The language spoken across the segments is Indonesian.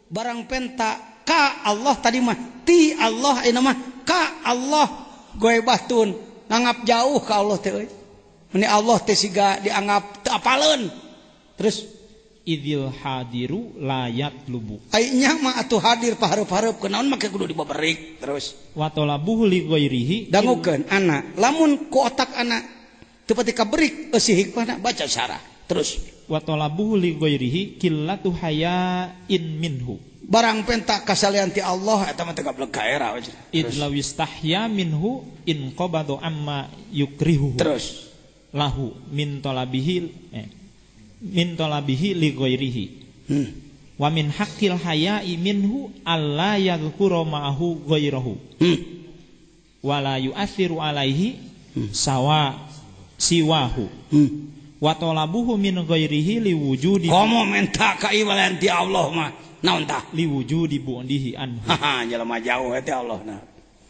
barang penta ka Allah tadi mah ti Allah ayeuna mah ka Allah goe batun nganggap jauh ka Allah teh euy. Meni Allah teh siga dianggap teu apaleun. Terus idzil hadiru la yatlubu. Ai nya mah atuh hadir pahareup-hareup kunaon make kudu dibaberik. Terus wa talabuhu li ghairihi dangukeun anak lamun ku otak anak teu pati kaberik eusi hikmahna baca syarah. Terus wa talabuhu li ghairihi qillatu haya'in minhu. Barang penta kasalian ti Allah eta mah teu gablek ka era. Idlaw istahya minhu in qabadu amma yukrihu. Terus lahu min talabihi li ghairihi. Wa min haqqil haya'i minhu alla yadhkura ma'ahu ghairahu. Wa la yu'athiru alaihi siwahu. Wa talabuhu min ghairihi li wujudi. Komo minta ka iwalan ti Allah mah naon tah li wujudi bu'dihi anhu. Jelema jauh teh Allah nah.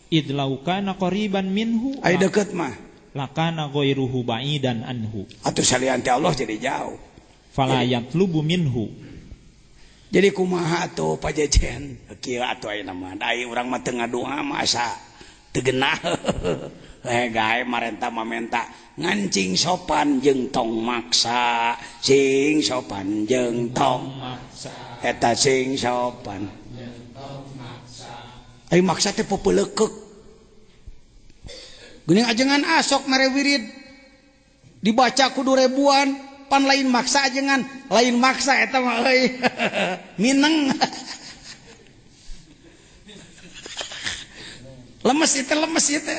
Idlau kana qariban minhu ai deukeut mah lakana ghairuhu ba'idan anhu. Atuh salian ti Allah jadi jauh. Fala yatlubu minhu. Jadi kumaha atuh pajejen kieu atuh ayeuna mah ai urang mah teu ngadoa mah asa teu genah. Gae marenta mamenta ngancing sopan jeung tong maksa sing sopan jeung tong maksa eta sing sopan jeung tong maksa ai maksa teh popeuleukek geuning ajengan asok mere wirid dibaca kudu ribuan pan lain maksa ajengan lain maksa eta mah euy mineng lemes itu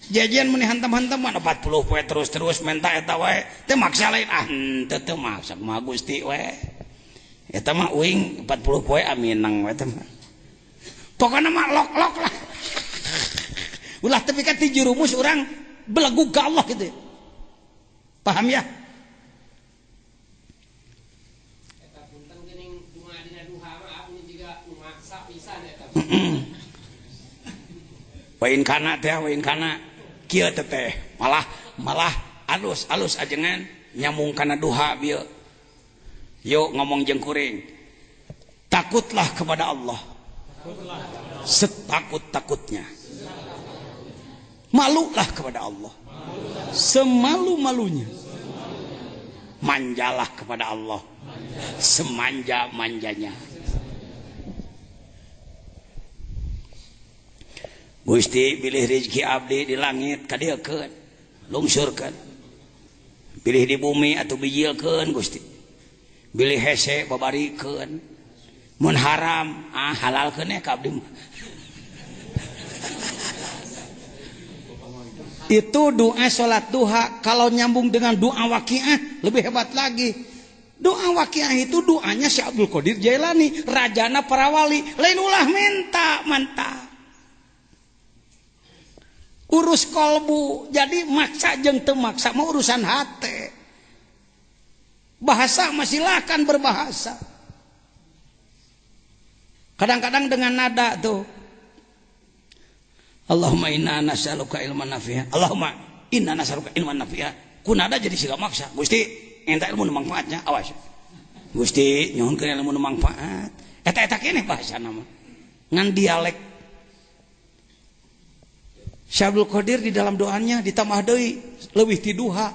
jajan meni hantam-hantam mana 40 poe terus menta eta wae teh maksa lain teu maksa mah Gusti we eta mah uing 40 poe aminang we teh mah pokona mah lok-lok lah ulah tapi kan ti jurumus urang belegu ka Allah gitu paham ya eta punten geuning kumaha dina duha mah abdi jiga maksa pisan eta wain kana kieu teh malah alus ajengan nyambung kana duha bieu yuk ngomong jeung kuring takutlah kepada Allah setakut-takutnya malulah kepada Allah semalu-malunya manjalah kepada Allah semanja-manjanya. Gusti bilih rezeki abdi di langit kadiekeun lungsurkeun bilih di bumi atuh bijilkeun Gusti bilih hese babarikeun mun haram halalkeun ka abdi itu doa salat duha kalau nyambung dengan doa waqiah lebih hebat lagi. Doa waqiah itu doanya Syekh Abdul Qadir Jailani rajana para wali lain ulah mantap urus kolbu jadi maksa jeung teu maksa mah urusan hate bahasa mah silakan berbahasa kadang-kadang dengan nada tuh Allahumma inna nas'aluka ilman nafi'a Allahumma inna nas'aluka ilman nafi'a ku nada jadi siga maksa Gusti enta ilmu nu manfaatnya awas Gusti nyuhunkeun ilmu nu manfaat eta keneh bahasana mah ngan dialek Syekh Abdul Qadir di dalam doanya ditambah deui leuwih ti duha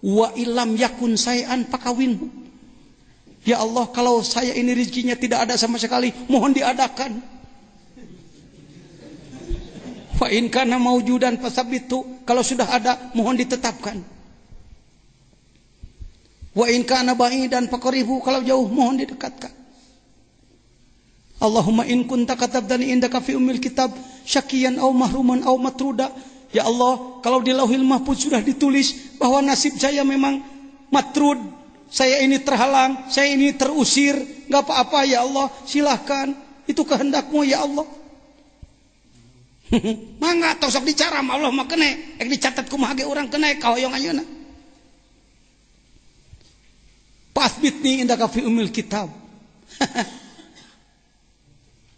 wa illam yakun sayan pakawinhu. Ya Allah kalau saya ini rezekinya tidak ada sama sekali mohon diadakan. Fa in kana maujudan fasabitu kalau sudah ada mohon ditetapkan. Wa in kana ba'idan faqribu kalau jauh mohon didekatkan. Allahumma in kunta katabtani indaka fi ummil kitab syakiyan aw mahruman aw matruda. Ya Allah, kalau di Lauhil Mahfuz sudah ditulis bahwa nasib saya memang matrud, saya ini terhalang, saya ini terusir, enggak apa-apa ya Allah, silahkan. Itu kehendak-Mu ya Allah. Mangga tos sok dicaram Allah mah kene, ek dicatat kumaha ge urang kene kahoyong ayeuna. Pasbitni indaka fi ummil kitab.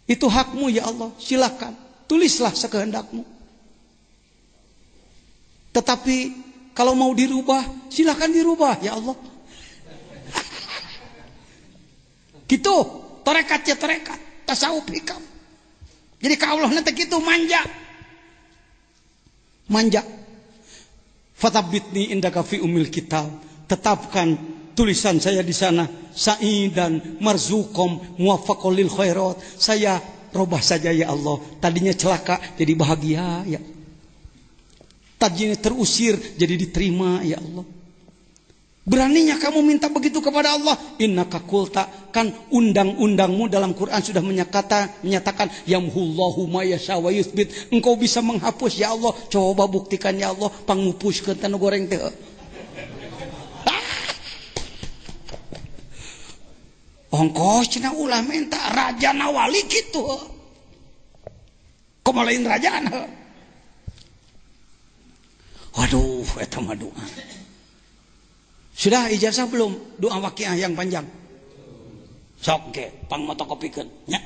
Itu hakmu ya Allah, silakan tulislah sekehendak-Mu. Tetapi kalau mau dirubah, silakan dirubah ya Allah. Gitu, tarekat ya tarekat, tasawuf hikam. Jadi ka Allah nanti gitu manja. Manja. Fatabitni indaka fi umil kitab. Tetapkan tulisan saya di sana sa'idan marzuqom muwaffaqul lil khairat. Saya robah saja ya Allah. Tadinya celaka jadi bahagia ya. Tadinya terusir jadi diterima ya Allah. Beraninya kamu minta begitu kepada Allah. Innaka qulta, kan undang-undangmu dalam Quran sudah menyatakan yamhullahu ma yasha wa yutsbit. Engkau bisa menghapus ya Allah. Coba buktikan ya Allah, pangupuskeun tanu goreng teh. Ongkos cenah ulah minta raja nawali gitu. Komo lain rajana. Waduh, eta mah doa. Sudah ijazah belum? Doa waqiah yang panjang. Sok ke, pangmotokopikeun nya.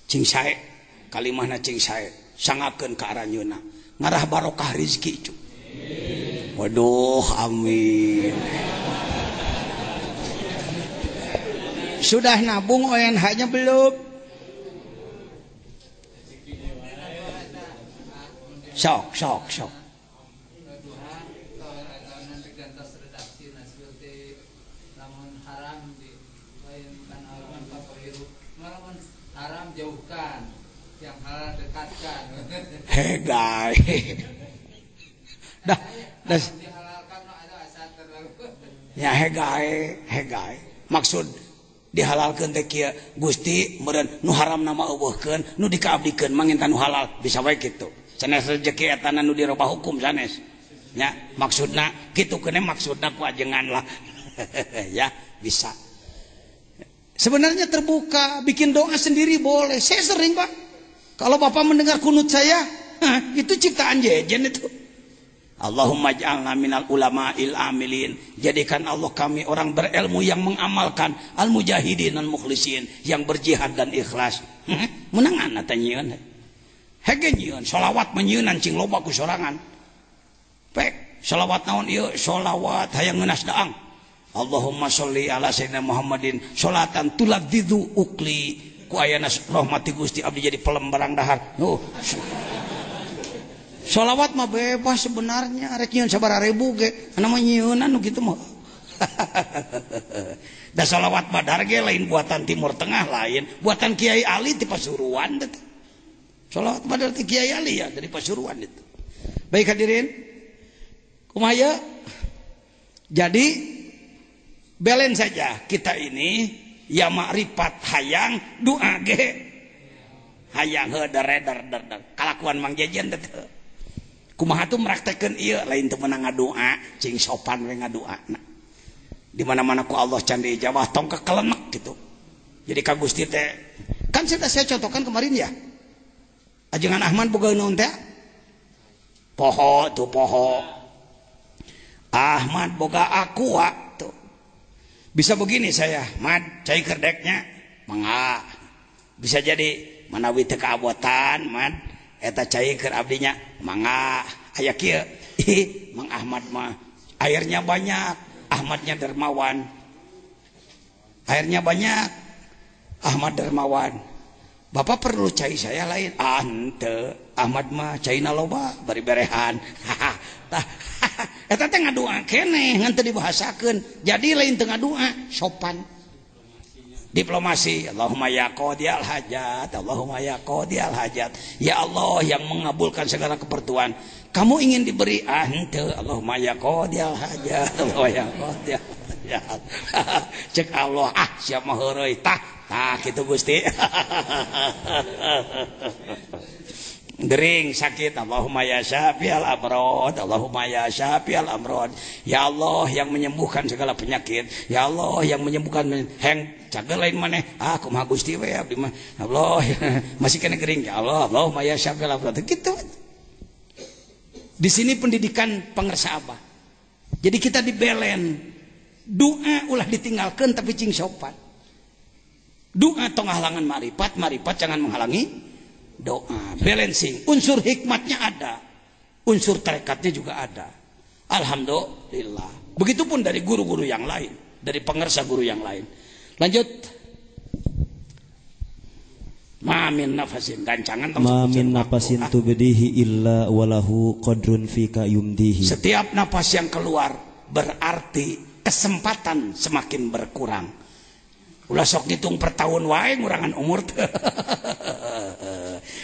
Cing sae, kalimahna cing sae, sangakeun ka aranjeunna. Ngarah barokah rezeki cu. Waduh, amin. Sudah nabung ONH-nya belum? Sok. Jauhkan, yang halal dekatkan. Hegai. Dah. Dihalalkan ada asal terlalu. Ya hegai. Maksud dihalalkeun teh kieu Gusti meureun nu haram nama eueuhkeun, nu dikaabdikeun manginta nu halal, bisa wae kitu. Sanes rezeki eta nu dirobah hukum sanes. Nya, maksudna kitu keun maksudna ku ajengan lah. Ya, bisa. Sebenarnya terbuka, bikin doa sendiri boleh. Saya sering Pak. Kalau Bapak mendengar kunut saya, itu ciptaan jejen itu. Allahumma ja'alna minal ulama'il amilin. Jadikan Allah kami orang berilmu yang mengamalkan. Al-mujahidin dan mukhlisin. Yang berjihad dan ikhlas. Menangan nata nyieun. Hege nyieun. Solawat menyieun cing loba ku sorangan. Pek. Solawat naon ieu? Solawat hayang ngeunas daang. Allahumma sholli ala sayyidina Muhammadin sholatan tuladidu ukli ku ayana rahmati Gusti abdi jadi pelembarang dahar. Sholawat mah bebas sebenarnya, rek nyieun sabaraha ribu ge anu mah nyieunnan nu kitu mah. Da sholawat badar ge lain buatan Timur Tengah, lain buatan Kiai Ali ti Pasuruan teh. Sholawat badar ti Kiai Ali ya dari Pasuruan itu. Baik hadirin, kumaha jadi belen saja kita ini ya makrifat hayang doa ge hayang heuder kalakuan Mang Jejen teh kumaha tuh meraktekeun ieu lain teu meunang ngadoa cing sopan we ngadoana di mana-mana ku Allah can diijabah tong kakelenek gitu. Jadi ka Gusti teh kan sudah saya contohkan kemarin ya ajengan Ahmad boga naon teh poho Ahmad boga aqua. Bisa begini saya, Mad, cai kerdeknya, mangga. Bisa jadi manawi teu kaabotan, Mad, eta cai keur abdinya, mangga. Aya kieu, Mang Ahmad mah airnya banyak, Ahmadnya dermawan. Airnya banyak, Ahmad dermawan. Bapak perlu cai saya lain, henteu. Ahmad mah caina loba, bari berehan. Eta teh ngadoa keneh ngan teu dibahasakeun. Jadi lain teu ngadoa, sopan. Diplomasi. Allahumma ya qadiyal hajat, Allahumma ya qadiyal hajat. Ya Allah yang mengabulkan segala keperluan. Kamu ingin diberi henteu. Allahumma ya qadiyal hajat, Allahumma ya qadiyal hajat. Cek Allah siap mah heureuy tah kitu Gusti. Gering sakit Allahumma ya syafi'al amrod Allahumma ya syafi'al amrod. Ya Allah yang menyembuhkan segala penyakit. Ya Allah yang menyembuhkan heng cager lain maneh kumaha Gusti we abdi mah Allah masih kena gering ya Allah Allahumma ya syafi'al amrod gitu. Di sini pendidikan pangersa abah. Jadi kita dibelen doa ulah ditinggalkan tapi cing sopan. Doa tong halangan marifat, marifat jangan menghalangi doa. Balancing, unsur hikmatnya ada, unsur tarekatnya juga ada. Alhamdulillah. Begitupun dari guru-guru yang lain, dari pengersa guru yang lain. Lanjut, Ma min nafasin gancangan ma min nafasin tubdihi illa walahu qadrun fika yumdihi. Setiap napas yang keluar berarti kesempatan semakin berkurang. Ulah sok ngitung per tahun wae ngurangan umur.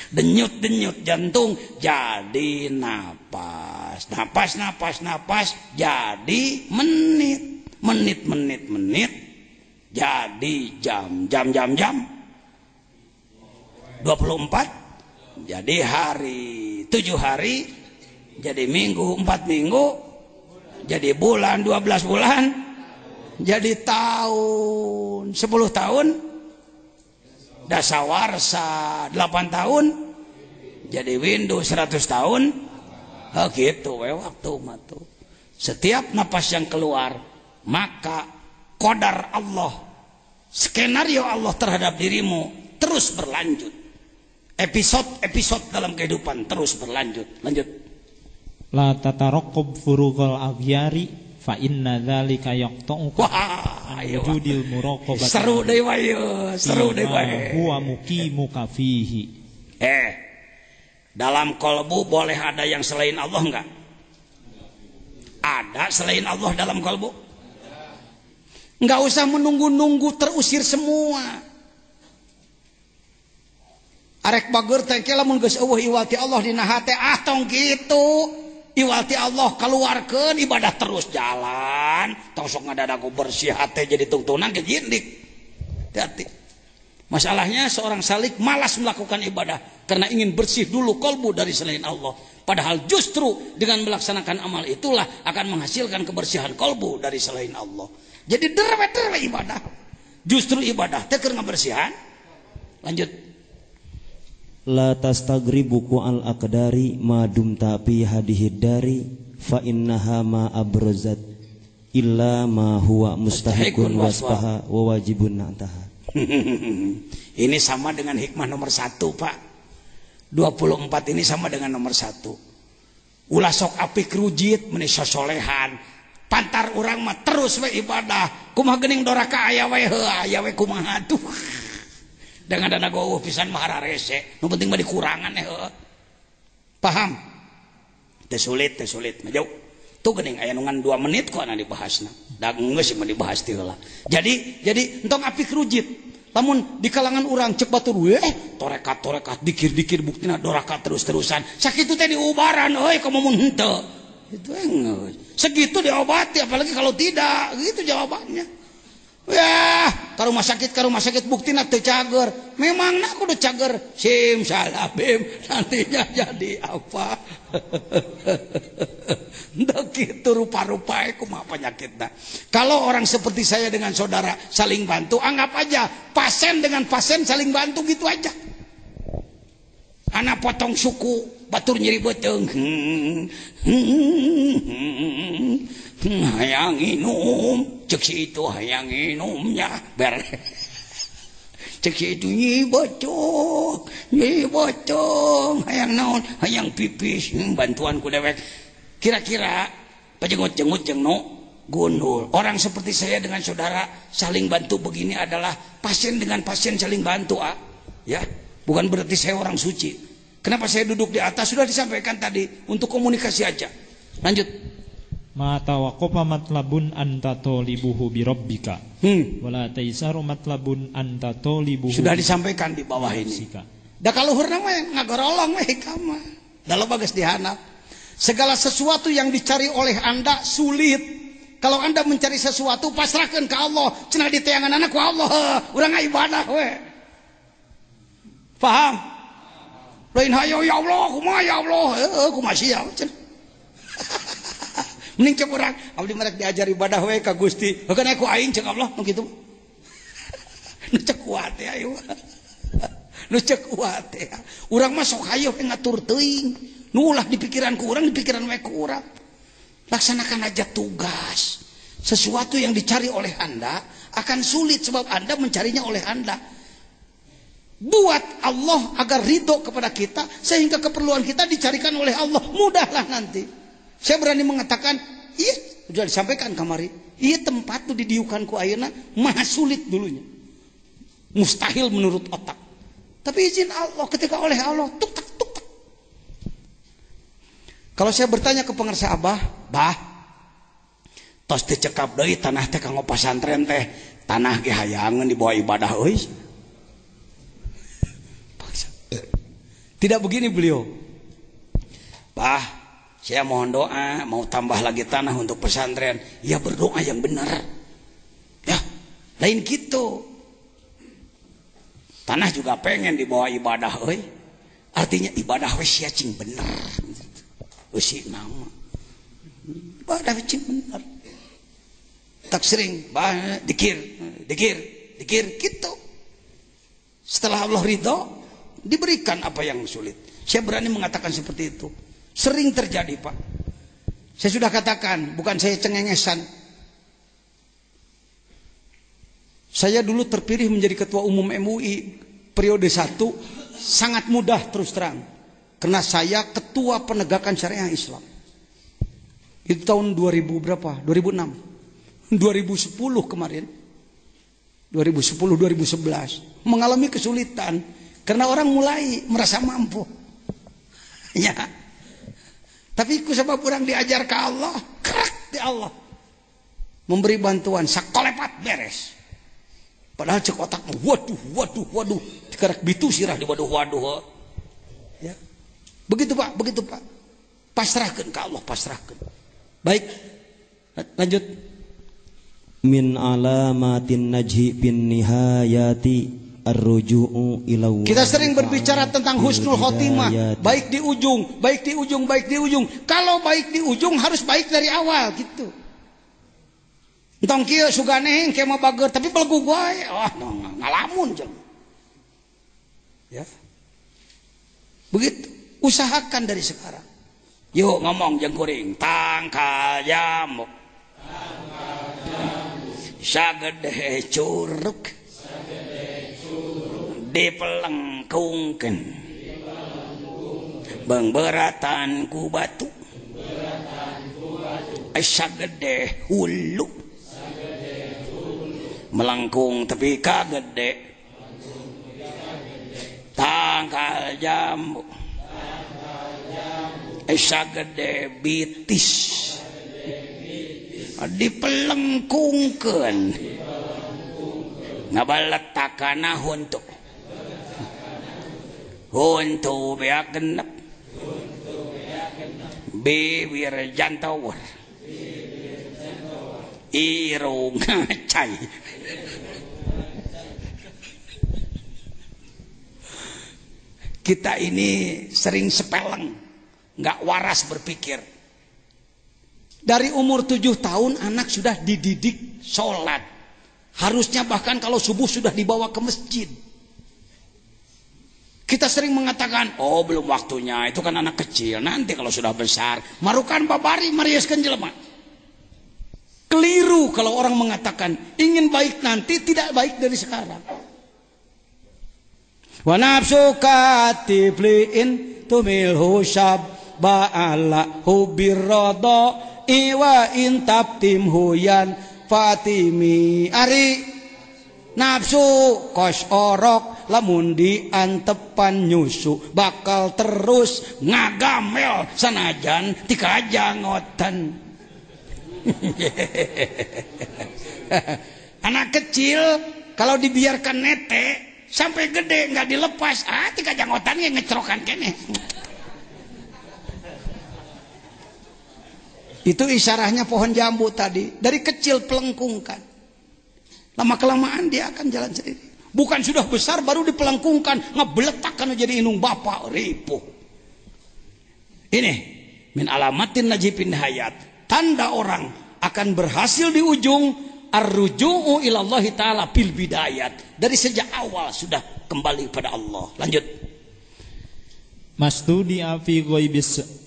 Denyut-denyut jantung jadi napas. Napas jadi menit. Menit jadi jam. 24 jadi hari, 7 hari jadi minggu, 4 minggu jadi bulan, 12 bulan jadi tahun, 10 tahun dasawarsa, 8 tahun jadi Windows, 100 tahun. Gitu waktu matu. Setiap napas yang keluar maka qadar Allah, skenario Allah terhadap dirimu terus berlanjut. Episode dalam kehidupan terus berlanjut. Lanjut. La tataraqab furuqal aghyari fa inna dzalika yaqta'uka an wujudil muraqabah. Seru deui wae. Seru deui wae. Huwa muqimuka fihi. Dalam kalbu boleh ada yang selain Allah enggak? Ada selain Allah dalam kalbu? Enggak usah menunggu-nunggu terusir semua. Arek bager teh ke lamun geus eueuh iwati Allah dina hate tong kitu. Iwati Allah keluarkeun ibadah terus jalan. Tong sok ngadadagu bersih hate jadi tungtunan ke jindik. Hati. Masalahnya seorang salik malas melakukan ibadah karena ingin bersih dulu kalbu dari selain Allah. Padahal justru dengan melaksanakan amal itulah akan menghasilkan kebersihan kalbu dari selain Allah. Jadi derwe ibadah. Justru ibadah teh keur ngabersihan. Lanjut. La tastagribu al aqdari ma dumta fi hadhihi dari fa innaha ma abrazat illa ma huwa mustahiqun wasfaha wa wajibun na'taha. Ini sama dengan hikmah nomor 1, Pak. 24 ini sama dengan nomor 1. Ulah sok apik rujit meni sosolehan. Pantar urang mah terus we ibadah. Kumaha geuning doraka aya we aya we kumaha tuh. Dengan dana gowo pisan mahara rese. Nu penting mah dikurangan Paham? Teu sulit mah tuh geuning aya nungan 2 menit kok ana dibahasna. Da geus mah dibahas ti heula. Jadi entong apik rujit. Lamun di kalangan urang cek batur torekat dikir buktina doraka terus-terusan. Sakitu teh diubaran euy komo mun henteu. Itu geus. Segitu diobati apalagi kalau tidak. Gitu jawabannya. Ya, ka rumah sakit buktina teu cager. Memangna kudu cager simsalabim nantinya jadi apa? Entah gitu rupa-rupae kumaha penyakitna. Kalau orang seperti saya dengan saudara saling bantu, anggap aja pasien dengan pasien saling bantu gitu aja. Anak potong suku, batur nyeri beuteung. Hayang inum, cek si itu hayang inumnya beres. Cek si itu nyi bocong, hayang naon, hayang pipis, bantuan ku dewek. Kira-kira pajengut-jengut jeung nu gundul. Orang seperti saya dengan saudara saling bantu begini adalah pasien dengan pasien saling bantu, ya. Bukan berarti saya orang suci. Kenapa saya duduk di atas sudah disampaikan tadi untuk komunikasi aja. Lanjut. Ma tawaqqafa matlabun anta talibuhu bi rabbika wala taisaru matlabun anta talibuhu. Sudah disampaikan di bawah ini. Da kaluhurna mah ngagorolong we kama. Da loba geus dihanap. Segala sesuatu yang dicari oleh Anda sulit. Kalau Anda mencari sesuatu pasrahkan ke Allah. Cenah diteangan ku Allah. Urang ibadah we. Paham? Lain hayo ya Allah, kumaha ya Allah, kumaha sia cenah. Mending cek urang abdi merek diajar ibadah we ka Gusti. Heukeun aku aing cek Allah nu kitu. Nu cek kuat ya ayo. Nu cek kuat ya. Urang mah sok hayo ngatur teuing. Nu ulah di pikiran ku urang, di pikiran we ku urang. Laksanakan aja tugas. Sesuatu yang dicari oleh Anda akan sulit sebab Anda mencarinya oleh Anda. Buat Allah agar ridho kepada kita sehingga keperluan kita dicarikan oleh Allah. Mudahlah nanti. Saya berani mengatakan, iya sudah disampaikan kamari. Iya tempat itu didiukan ku ayeuna mah sulit dulunya. Mustahil menurut otak. Tapi izin Allah, ketika oleh Allah, tuk tak. Kalau saya bertanya ke pengersa Abah, bah, tos dicekap deui tanah teh kanggo pasantren teh, tanah ge hayangeun dibawa ibadah euy. Tidak begini beliau. Bah, saya mohon doa, mau tambah lagi tanah untuk pesantren. Ya berdoa yang benar. Ya, lain gitu. Tanah juga pengen dibawa ibadah euy. Artinya ibadah we sia cing bener. Usi nama. Ibadah we cing bener. Tak sering bah dikir gitu. Setelah Allah ridho, diberikan apa yang sulit. Saya berani mengatakan seperti itu. Sering terjadi, Pak. Saya sudah katakan, bukan saya cengengesan. Saya dulu terpilih menjadi ketua umum MUI periode 1, sangat mudah terus terang. Karena saya ketua penegakan syariah Islam. Itu tahun 2000 berapa? 2006. 2010 kemarin. 2010-2011 mengalami kesulitan karena orang mulai merasa mampu. Ya. Tapi ku sebab orang diajar ke Allah, kerak di Allah. Memberi bantuan sakolepat beres. Padahal cek otak waduh. Dikerak bitu sirah di waduh. Ya. Begitu Pak. Pasrahkan ke Allah, pasrahkan. Baik. Lanjut. Min alamatin najhi bin nihayati ar-ruju'u ila. Kita sering berbicara tentang husnul khotimah, baik di ujung. Kalau baik di ujung harus baik dari awal gitu. Entong kieu suganeh ke mah bager tapi belegu wae. Ngalamun jeung. Ya. Begitu, usahakan dari sekarang. Yuk ngomong jeung kuring, tangkal jamuk. Sagede curug dipelengkungkeun beungbeuratan ku batu sagede hulu melengkung tapi kagede tangkal jambu sagede bitis dipelengkungkeun ngabaletakanna huntu beak genep bibir jantawar irung ngacai. Kita ini sering sepeleng, nggak waras berpikir. Dari umur 7 tahun anak sudah dididik sholat. Harusnya bahkan kalau subuh sudah dibawa ke masjid. Kita sering mengatakan, oh belum waktunya, itu kan anak kecil. Nanti kalau sudah besar, marukan babari mariaskeun jelema. Keliru kalau orang mengatakan ingin baik nanti, tidak baik dari sekarang. Wa nafsuka tibliin tumilhu syab'ala hubirrada iwa intab tim huyan fatimi ari nafsu kos orok lamun diantepan nyusu bakal terus ngagamel sanajan tikajangotan. Anak kecil kalau dibiarkan nete sampai gede nggak dilepas tikajangotannya ngecrokan kene. Itu isyarahnya pohon jambu tadi. Dari kecil pelengkungkan. Lama-kelamaan dia akan jalan sendiri. Bukan sudah besar baru dipelengkungkan. Ngebeletakkan jadi inung bapak. Ripuh. Ini. Min alamatin najibin hayat. Tanda orang akan berhasil di ujung. Ar-ruju'u ilallahi ta'ala bil bidayat. Dari sejak awal sudah kembali pada Allah. Lanjut. Mastudi afi ghaibis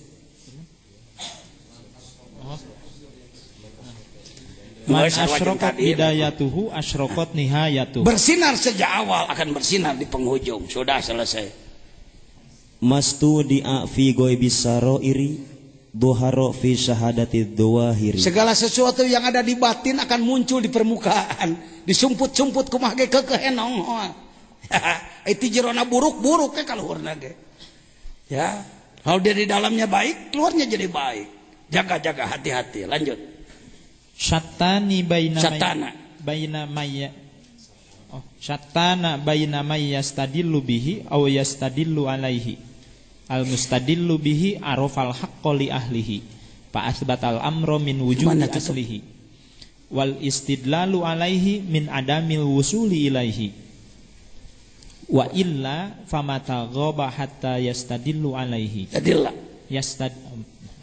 Man asyraqat bidayatuhu asyraqat nihayatuhu. Bersinar sejak awal akan bersinar di penghujung. Sudah selesai. Mastudi'a fi ghaibis sarairi dhuhara fi syahadati dhawahiri. Segala sesuatu yang ada di batin akan muncul di permukaan. Disumput-sumput kumaha ge keukeun enong. itu jerona buruk-buruk kalau luhurna ge. Ya, kalau dia di dalamnya baik, keluarnya jadi baik. Jaga-jaga, hati-hati. Lanjut. Syatani baina Syatana. baina maya. Oh, syatana baina mayyastadillu bihi aw yastadillu alaihi. Al mustadillu bihi arafal haqqo li ahlihi. Fa asbatal amra min wujudi aslihi. Wal istidlalu alaihi min adamil wusuli ilaihi. Wa illa famata ghaba hatta yastadillu alaihi.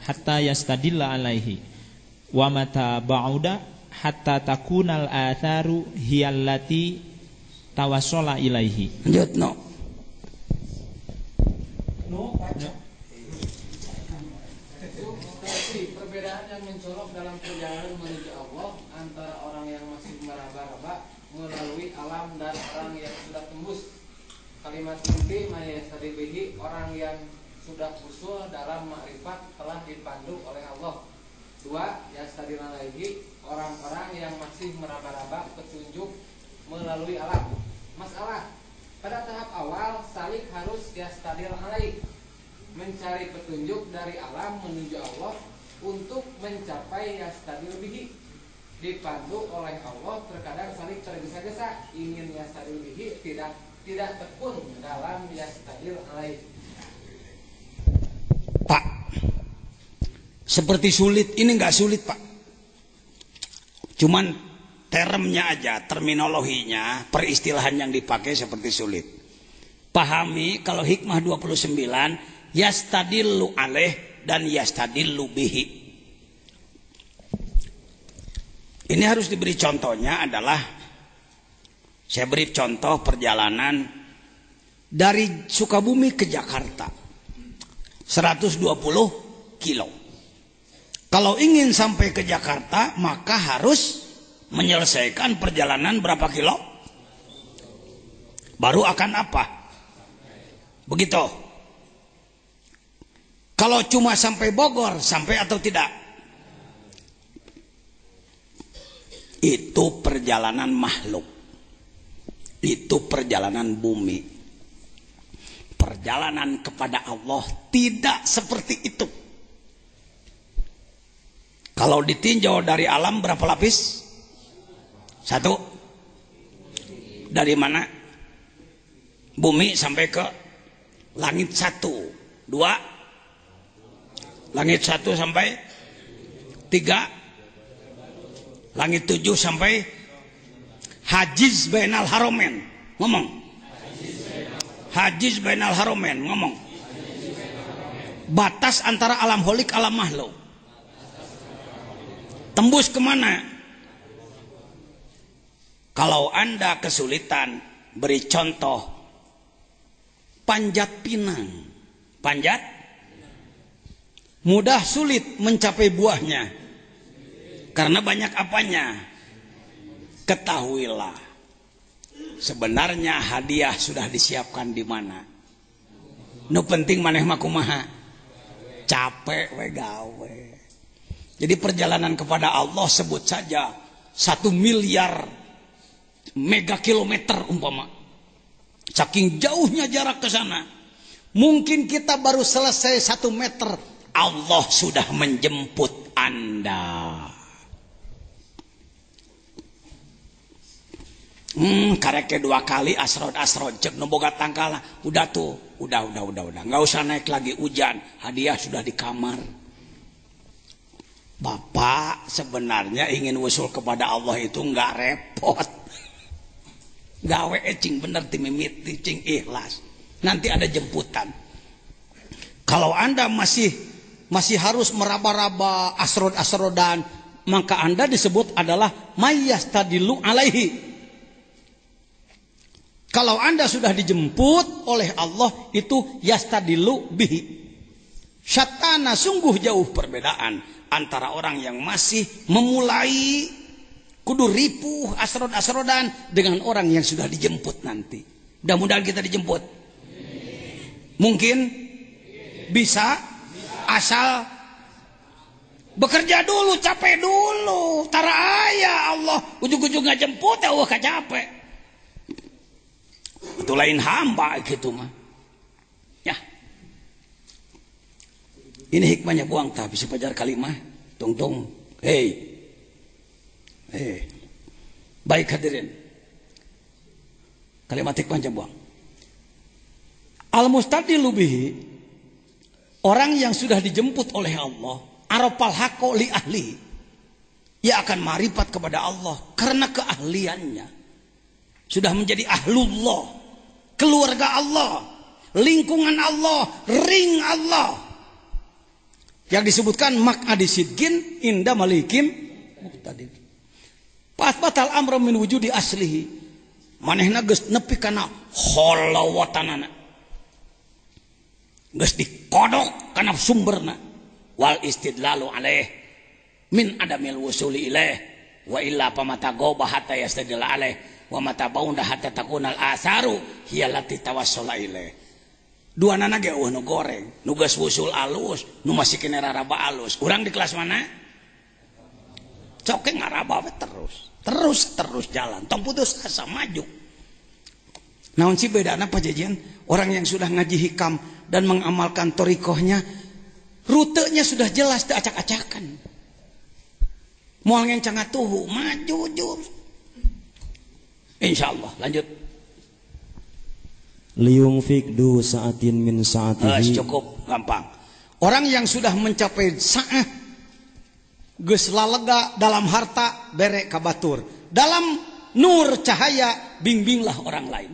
Hatta yastadilla alaihi. Wa mata ba'uda hatta takunal atharu hiyallati tawassala ilaihi. Lanjut Perbedaan yang mencolok dalam perjalanan menuju Allah antara orang yang masih meraba-raba melalui alam dan orang yang sudah tembus. Kalimat inti mayastadibihi, orang yang sudah usul dalam makrifat telah dipandu oleh Allah. 2. Yastadil alaihi, orang-orang yang masih meraba-raba petunjuk melalui alam. Masalah, pada tahap awal salik harus yastadil alaihi, mencari petunjuk dari alam menuju Allah untuk mencapai yastadil bihi. Dipandu oleh Allah, terkadang salik tergesa-gesa ingin yastadil bihi, tidak tekun dalam yastadil alaihi. Pak, seperti sulit, ini nggak sulit Pak, cuman termnya aja, terminologinya, peristilahan yang dipakai seperti sulit. Pahami kalau hikmah 29 yastadillu alaih dan yastadillu bihi. Ini harus diberi contohnya adalah, saya beri contoh perjalanan dari Sukabumi ke Jakarta 120 kilo. Kalau ingin sampai ke Jakarta, maka harus menyelesaikan perjalanan berapa kilo? Baru akan apa? Begitu. Kalau cuma sampai Bogor, sampai atau tidak? Itu perjalanan makhluk. Itu perjalanan bumi. Perjalanan kepada Allah tidak seperti itu. Kalau ditinjau dari alam berapa lapis? 1. Dari mana? Bumi sampai ke langit 1. 2. Langit 1 sampai 3. Langit 7 sampai hajiz bainal haromen. Ngomong. Hajiz bainal haromen, ngomong. Batas antara alam holik alam makhluk. Tembus kemana? Kalau Anda kesulitan, beri contoh Panjat Pinang. Panjat mudah sulit mencapai buahnya karena banyak apanya. Ketahuilah, sebenarnya hadiah sudah disiapkan di mana. Nu penting maneh mah kumaha? Capek we gawe. Jadi perjalanan kepada Allah sebut saja 1 miliar megakilometer umpama. Saking jauhnya jarak ke sana. Mungkin kita baru selesai 1 meter, Allah sudah menjemput Anda. Kareke 2 kali asrod cek noboga tangkala, udah tuh, udah, nggak usah naik lagi hujan, hadiah sudah di kamar. Bapak sebenarnya ingin usul kepada Allah itu nggak repot, gawe cing bener timimit cing ikhlas, nanti ada jemputan. Kalau Anda masih harus meraba-raba asrodan, maka Anda disebut adalah mayyastadilu alaihi. Kalau Anda sudah dijemput oleh Allah, itu yastadilu bihi. Syatana, sungguh jauh perbedaan antara orang yang masih memulai kudu ripuh asrod-asrodan dengan orang yang sudah dijemput nanti. Mudah-mudahan kita dijemput. Mungkin bisa, asal bekerja dulu, capek dulu. Tara aya Allah ujung-ujung ngajemput ya Allah kacapek. itu lain hamba gitu mah. Ya. Ini hikmahnya buang tapi sepajar kalimah. Tungtung. Hei. Baik hadirin. Kalimat hikmahnya buang. Al-mustadilu bihi, orang yang sudah dijemput oleh Allah, arafal haqqo li ahli, ia akan marifat kepada Allah karena keahliannya. Sudah menjadi ahlullah, keluarga Allah, lingkungan Allah, ring Allah. Yang disebutkan maq'adi sidqin inda malikim muqtadir. Pas batal amru min wujudi aslihi. Manehna geus nepi kana holawatanana. Geus dikodok kana sumberna. Wal istidlalu alaih min adamil wusuli ilaih wa illa pamata goba hatta yastadil alaih wa mata baunda hatta takunal asaru hiya lati tawassula ilaih. Duanana ge nu goreng, nu geus wusul alus, nu masih kene raraba alus. Urang di kelas mana? Coke ngaraba terus jalan, tong putus asa maju. Naon sih bedana pajajian? Orang yang sudah ngaji hikam dan mengamalkan torikohnya, rutenya sudah jelas, teu acak-acakan. Moal ngencang atuhu, maju jur. Insyaallah, lanjut. Liyungfik du sa'atin min sa'atihi. Cukup gampang. Orang yang sudah mencapai sa'ah geus lalega dalam harta bere kabatur, dalam nur cahaya bimbinglah orang lain.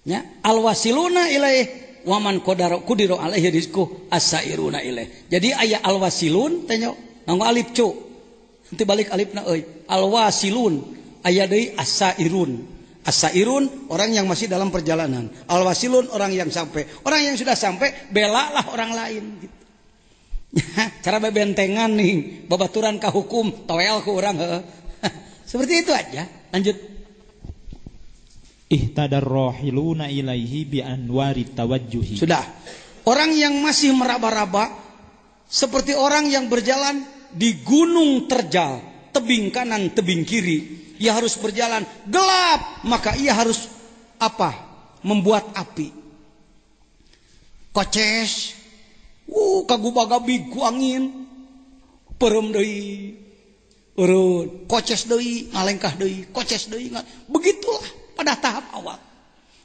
Ya, alwasiluna ilaih waman qudiro alaihi rizquh as-sairuna ilaih. Jadi aya alwasilun teh nganggo alif cu. Nanti balik alifna euy. Alwasilun aya deui as-sairun. As-sairun orang yang masih dalam perjalanan. Alwasilun orang yang sampai. Orang yang sudah sampai belalah orang lain gitu. Cara bebentengan nih, babaturan ka hukum, toel ku urang heuh. Seperti itu aja. Lanjut. Ihtadar rohiluna ilaihi bi anwari tawajjuhi. Sudah. Orang yang masih meraba-raba seperti orang yang berjalan di gunung terjal, tebing kanan, tebing kiri. Ia harus berjalan gelap, maka ia harus apa? Membuat api. Koces. Kagubagabi ku angin. Perem deui. Urun, koces deui, ngalengkah deui, koces deui. Begitulah pada tahap awal.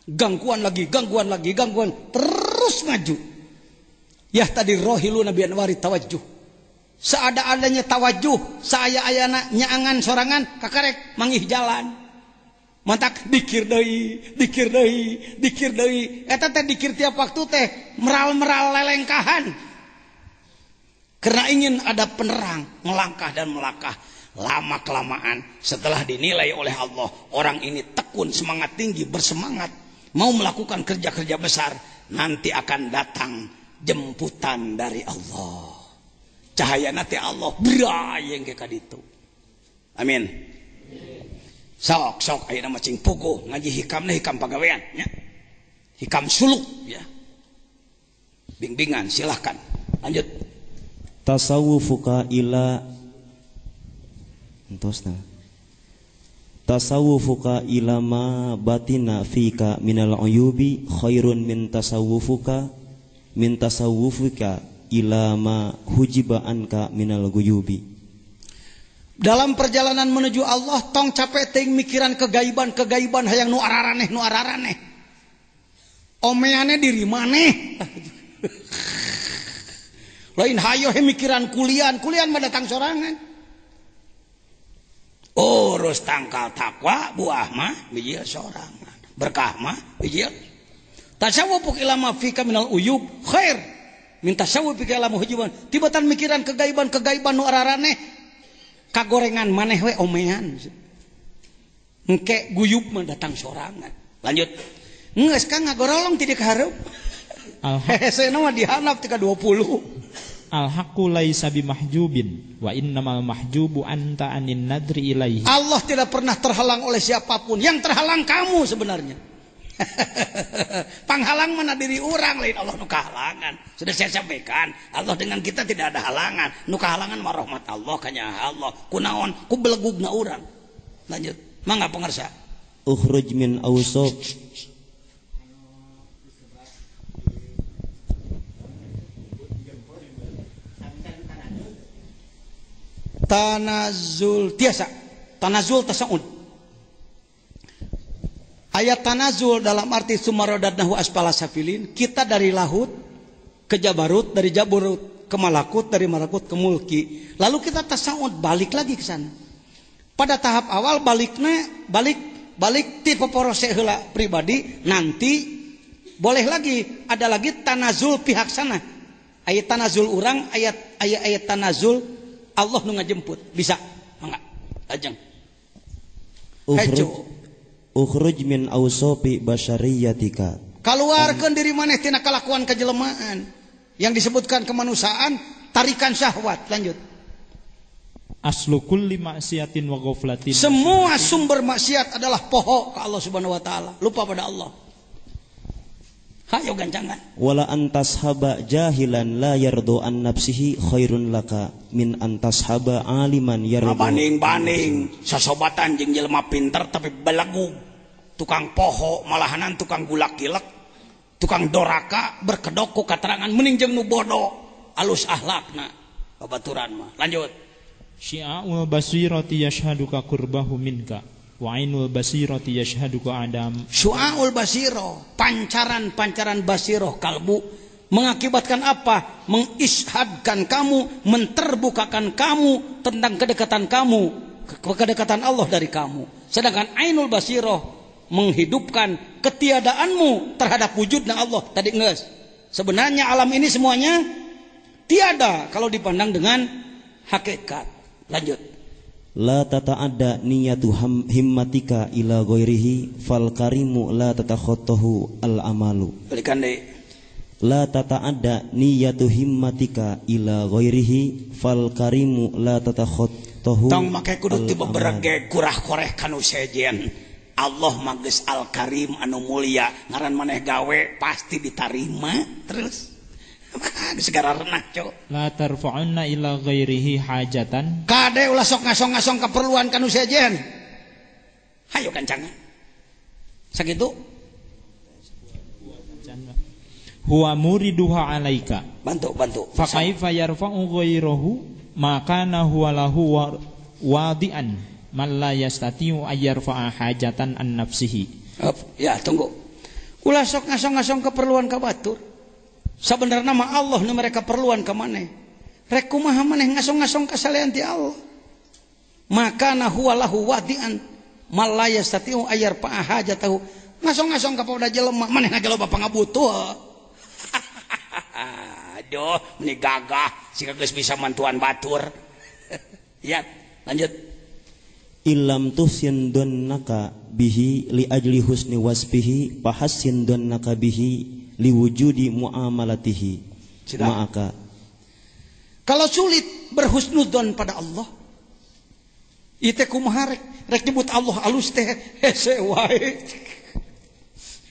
Gangguan lagi, terus maju. Ya tadi rohiluna bi anwari tawajjuh. Seada-adanya tawajuh, saaya-ayana nyaangan sorangan kakarek mangih jalan. Mantak dikir deui. Eta teh dikir tiap waktu teh meral-meral lelengkahan. Karena ingin ada penerang, melangkah dan melangkah. Lama kelamaan setelah dinilai oleh Allah, orang ini tekun, semangat tinggi, bersemangat, mau melakukan kerja-kerja besar, nanti akan datang jemputan dari Allah. Cahaya nanti Allah berayeng ke kaditu. Amin. Sok ayeuna mah cing puguh ngaji hikamna hikam pagawean nya. Hikam suluk ya. Bimbingan silahkan. Lanjut. Tasawufuka ila entosna. Tasawufuka ila ma batina fika minal uyubi khairun min tasawufika ila ma hujiba anka minal guyubi. Dalam perjalanan menuju Allah tong capek ting mikiran kegaiban hayang nu araraneh. Omeane diri maneh. Lain hayo he mikiran kulian mah datang sorangan. Urus tangkal takwa buah mah bijil sorangan. Berkah mah bijil. Tasawwuf ila ma fika minal uyub khair min tasawwuf ila ma hujiban. Tibatan mikiran kegaiban nu araraneh. Kagorengan maneh we omean. Engke guyub mah datang sorangan. Lanjut. Geus ka ngagorolong ti ka hareup. Hese mah dihanap ti ka 20. Al-haqqu laisa bimahjubin wa innamal mahjubu anta anin nadri ilaihi. Allah tidak pernah terhalang oleh siapapun. Yang terhalang kamu sebenarnya. Panghalang mana diri orang lain Allah nu kahalangan. Sudah saya sampaikan, Allah dengan kita tidak ada halangan. Nu kahalangan mah rahmat Allah kanya Allah. Kunaon ku belegugna urang. Lanjut. Mangga pangarsa. Ukhruj min awsaf Tanazul tiasa. Tanazul tasaud. Ayat tanazul dalam arti sumarodadnahu asfala safilin, kita dari lahut ke Jabarut, dari Jabarut ke Malakut, dari Malakut ke Mulki. Lalu kita tasaud balik lagi ke sana. Pada tahap awal balik tipe porose heula pribadi, nanti boleh lagi ada lagi tanazul pihak sana. Ayat tanazul urang, ayat tanazul Allah nu ngajemput. Bisa? Mangga. Lajeng. Ukhruj min awsofi basyariyatika. Keluarkan diri maneh tina kalakuan kejelmaan yang disebutkan kemanusiaan, tarikan syahwat. Lanjut. Aslu kulli maksiatin wa ghaflatin. Semua sumber maksiat adalah poho ke Allah Subhanahu wa taala, lupa pada Allah. Hayo gancangan. Wala antashaba jahilan la yardu an nafsihi khairun laka min antashaba aliman yardu. Banding-banding sasobatan jeung jelema pinter tapi belagu, tukang poho malahanan tukang gulak-gilek, tukang doraka berkedok ku katerangan mending jeung nu bodoh alus ahlakna babaturan mah. Lanjut. Syi'a'ul basirati yashhaduka qurbahu minka wa ainul basirati yashhaduka adam. Syu'aul basiro, pancaran-pancaran basiroh kalbu mengakibatkan apa? Mengishadkan kamu, menterbukakan kamu tentang kedekatan kamu, kedekatan Allah dari kamu. Sedangkan ainul basiroh menghidupkan ketiadaanmu terhadap wujudnya Allah. Tadi nges. Sebenarnya alam ini semuanya tiada kalau dipandang dengan hakikat. Lanjut. La tata'adda niyatu himmatika ila ghairihi fal karimu la tatakhattahu al amalu. Balikan deh. La tata'adda niyatu himmatika ila ghairihi fal karimu la tatakhattahu. Tong make kudu tiba berege kurah koreh kanu sejen. Allah mages al karim anu mulia, ngaran maneh gawe pasti ditarima. Terus segala renah cok. La tarfa'unna ila ghairihi hajatan. Kade ulah sok ngasong-ngasong keperluan kanu sejen. Hayo kancangan. Sakitu. Huwa muriduha alaika. Bantu. Fa kaifa yarfa'u ghairahu maka huwa lahu wadi'an man la yastati'u ayyarfa'a hajatan an nafsihi. Ya tunggu. Ulah sok ngasong-ngasong keperluan ka batur. Sebenarnya mah Allah nu mereka perluan ka maneh. Rek kumaha maneh ngasong-ngasong ka salean ti Allah. Maka huwa lahu wadi'an mal la yastati'u ayyarfa'a hajatahu. Ngasong-ngasong ka pada jelema maneh ngajelo bapa ngabutuh. Aduh, meni gagah sika geus bisa mantuan batur. Ya, lanjut. Illam tuhsin donnaka bihi li ajli husni wasfihi fahassin donnaka bihi liwujudi muamalatihi ma'aka. Kalau sulit berhusnudzon pada Allah, ite kumaha rek nyebut Allah alus teh hese wae.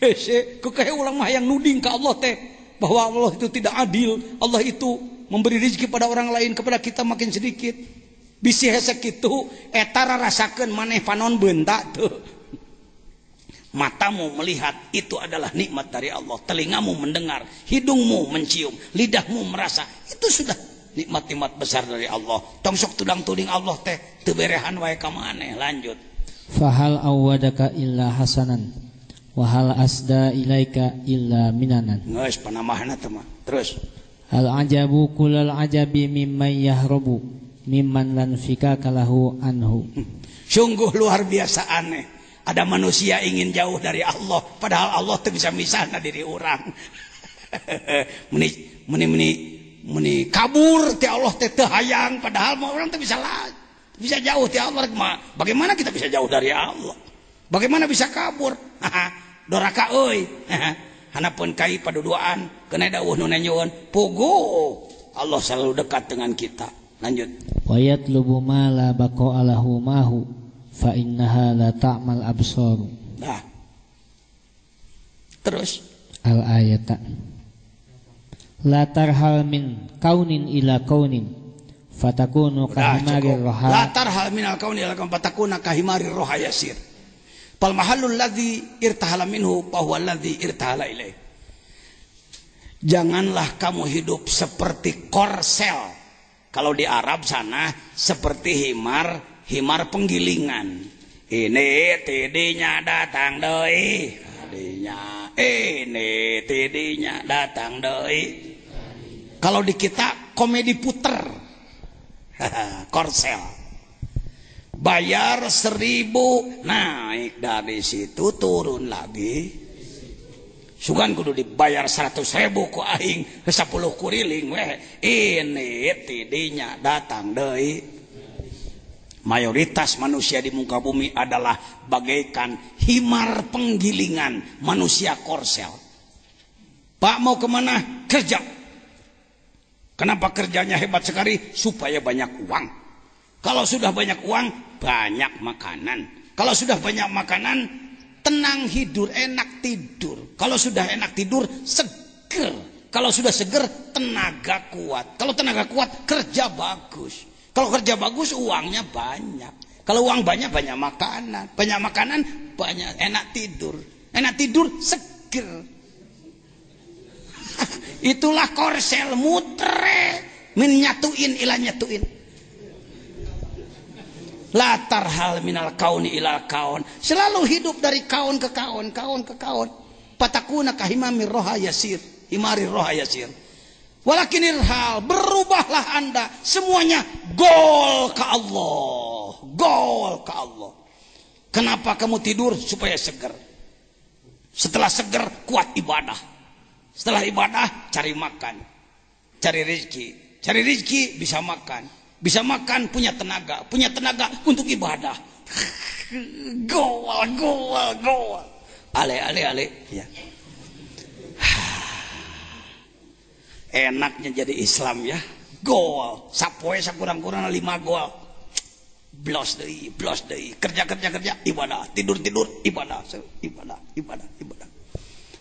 Hese kekahe ulang mah yang nuding ka Allah teh bahwa Allah itu tidak adil, Allah itu memberi rezeki pada orang lain, kepada kita makin sedikit. Bisi hese kitu eta rasakeun maneh panon beunta teu. Matamu melihat itu adalah nikmat dari Allah, telingamu mendengar, hidungmu mencium, lidahmu merasa, itu sudah nikmat-nikmat besar dari Allah. Tong sok tudang-tuding Allah teh teu berehan wae ka maneh. Lanjut. Fahal awadaka illa hasanan wa hal asda ilaika illa minanan. Geus panamahna teh mah. Terus. Al ajabu kullal ajabi mimman yahrabu mimman lan fikaka lahu anhu. Sungguh luar biasa aneh. Ada manusia ingin jauh dari Allah, padahal Allah tuh bisa misahna diri orang. meni kabur ti Allah teh teu hayang, padahal orang tuh bisa jauh ti Allah. Bagaimana kita bisa jauh dari Allah? Bagaimana bisa kabur? Doraka euy. Hanapun kai paduduan kena dawuh nu nanyeun, pugu. Allah selalu dekat dengan kita. Lanjut. Wa yatlubu ma la baqa alahu mahu fa innaha la ta'mal absar. Nah. Terus al ayata. La tarhal min kaunin ila kaunin fatakunu kahimarir roha. La tarhal min al kaunin ila kaunin fatakuna kahimarir roha yasir. Fal mahallul ladzi irtahala minhu fa huwa alladzi irtahala ilaih. Janganlah kamu hidup seperti korsel Kalau di Arab sana seperti himar penggilingan. Ini tidinya datang deui. Tadinya ini tidinya datang deui. Kalau di kita komedi puter. Korsel. Bayar 1.000, naik dari situ turun lagi. Sugan kudu dibayar 100.000 ku aing 10 kuriling weh. Ini tidinya datang deui. Mayoritas manusia di muka bumi adalah bagaikan himar penggilingan, manusia korsel. Pak mau kemana? Kerja. Kenapa kerjanya hebat sekali? Supaya banyak uang. Kalau sudah banyak uang, banyak makanan. Kalau sudah banyak makanan, tenang hidur, enak tidur. Kalau sudah enak tidur, seger. Kalau sudah seger, tenaga kuat. Kalau tenaga kuat, kerja bagus. Kalau kerja bagus, uangnya banyak. Kalau uang banyak, banyak makanan. Banyak makanan, banyak enak tidur. Enak tidur, seger. Itulah korsel mutere. Min nyatuin ila nyatuin. Latar hal minal kauni ilal kaun. Selalu hidup dari kaun ke kaun, kaun ke kaun. Patakuna kahimami roha yasir, himari roha yasir. Walakinil hal, berubahlah Anda, semuanya gol ke Allah, gol ke Allah. Kenapa kamu tidur? Supaya seger. Setelah seger, kuat ibadah. Setelah ibadah, cari makan, cari rezeki. Cari rezeki bisa makan. Bisa makan, punya tenaga untuk ibadah. Gol. Ale. Ya. Enaknya jadi Islam ya. Gol. Sapoe sakurang-kurang 5 gol. Blos deui. Kerja. Ibadah. Tidur. Ibadah.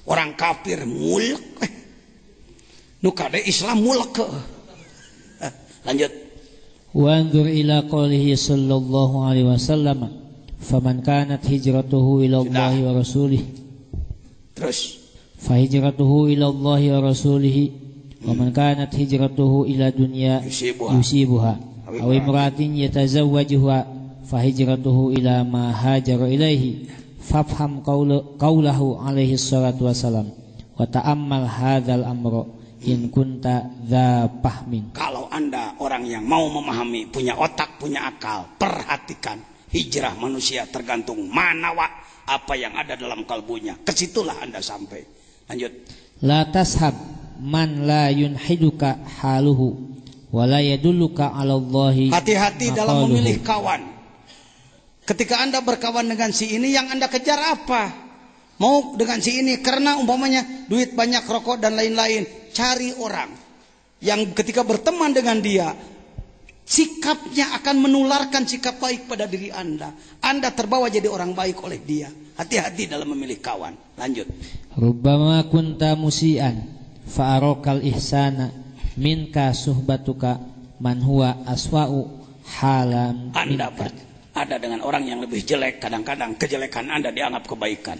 Orang kafir mulek. Nu kade Islam mulek. Lanjut. Wanzur ila qawlihi sallallahu alaihi wasallam, faman kanat hijratuhu ila Allah wa rasulih. Terus. Fa hijratuhu ila Allah wa rasulih. Wa man kanat hijratuhu ila dunya yusibuha aw imratin yatazawwajuha fa hijratuhu ila ma hajara ilaihi. Fafham qawlahu alaihi salatu wasalam wa ta'ammal hadzal amra in kunta dza fahmin. Kalau Anda orang yang mau memahami, punya otak, punya akal, perhatikan hijrah manusia tergantung mana apa yang ada dalam kalbunya. Kesitulah Anda sampai. Lanjut. La tashab man la yunhiduka haluhu wa la yadulluka 'ala Allahi. Hati-hati dalam memilih kawan. Ketika Anda berkawan dengan si ini, yang Anda kejar apa? Mau dengan si ini karena umpamanya duit banyak, rokok dan lain-lain. Cari orang yang ketika berteman dengan dia, sikapnya akan menularkan sikap baik pada diri Anda. Anda terbawa jadi orang baik oleh dia. Hati-hati dalam memilih kawan. Lanjut. Rubbama kunta musian fa'arakal ihsana minka suhbatuka man huwa aswa'u halan. Anda ada dengan orang yang lebih jelek, kadang-kadang kejelekan Anda dianggap kebaikan.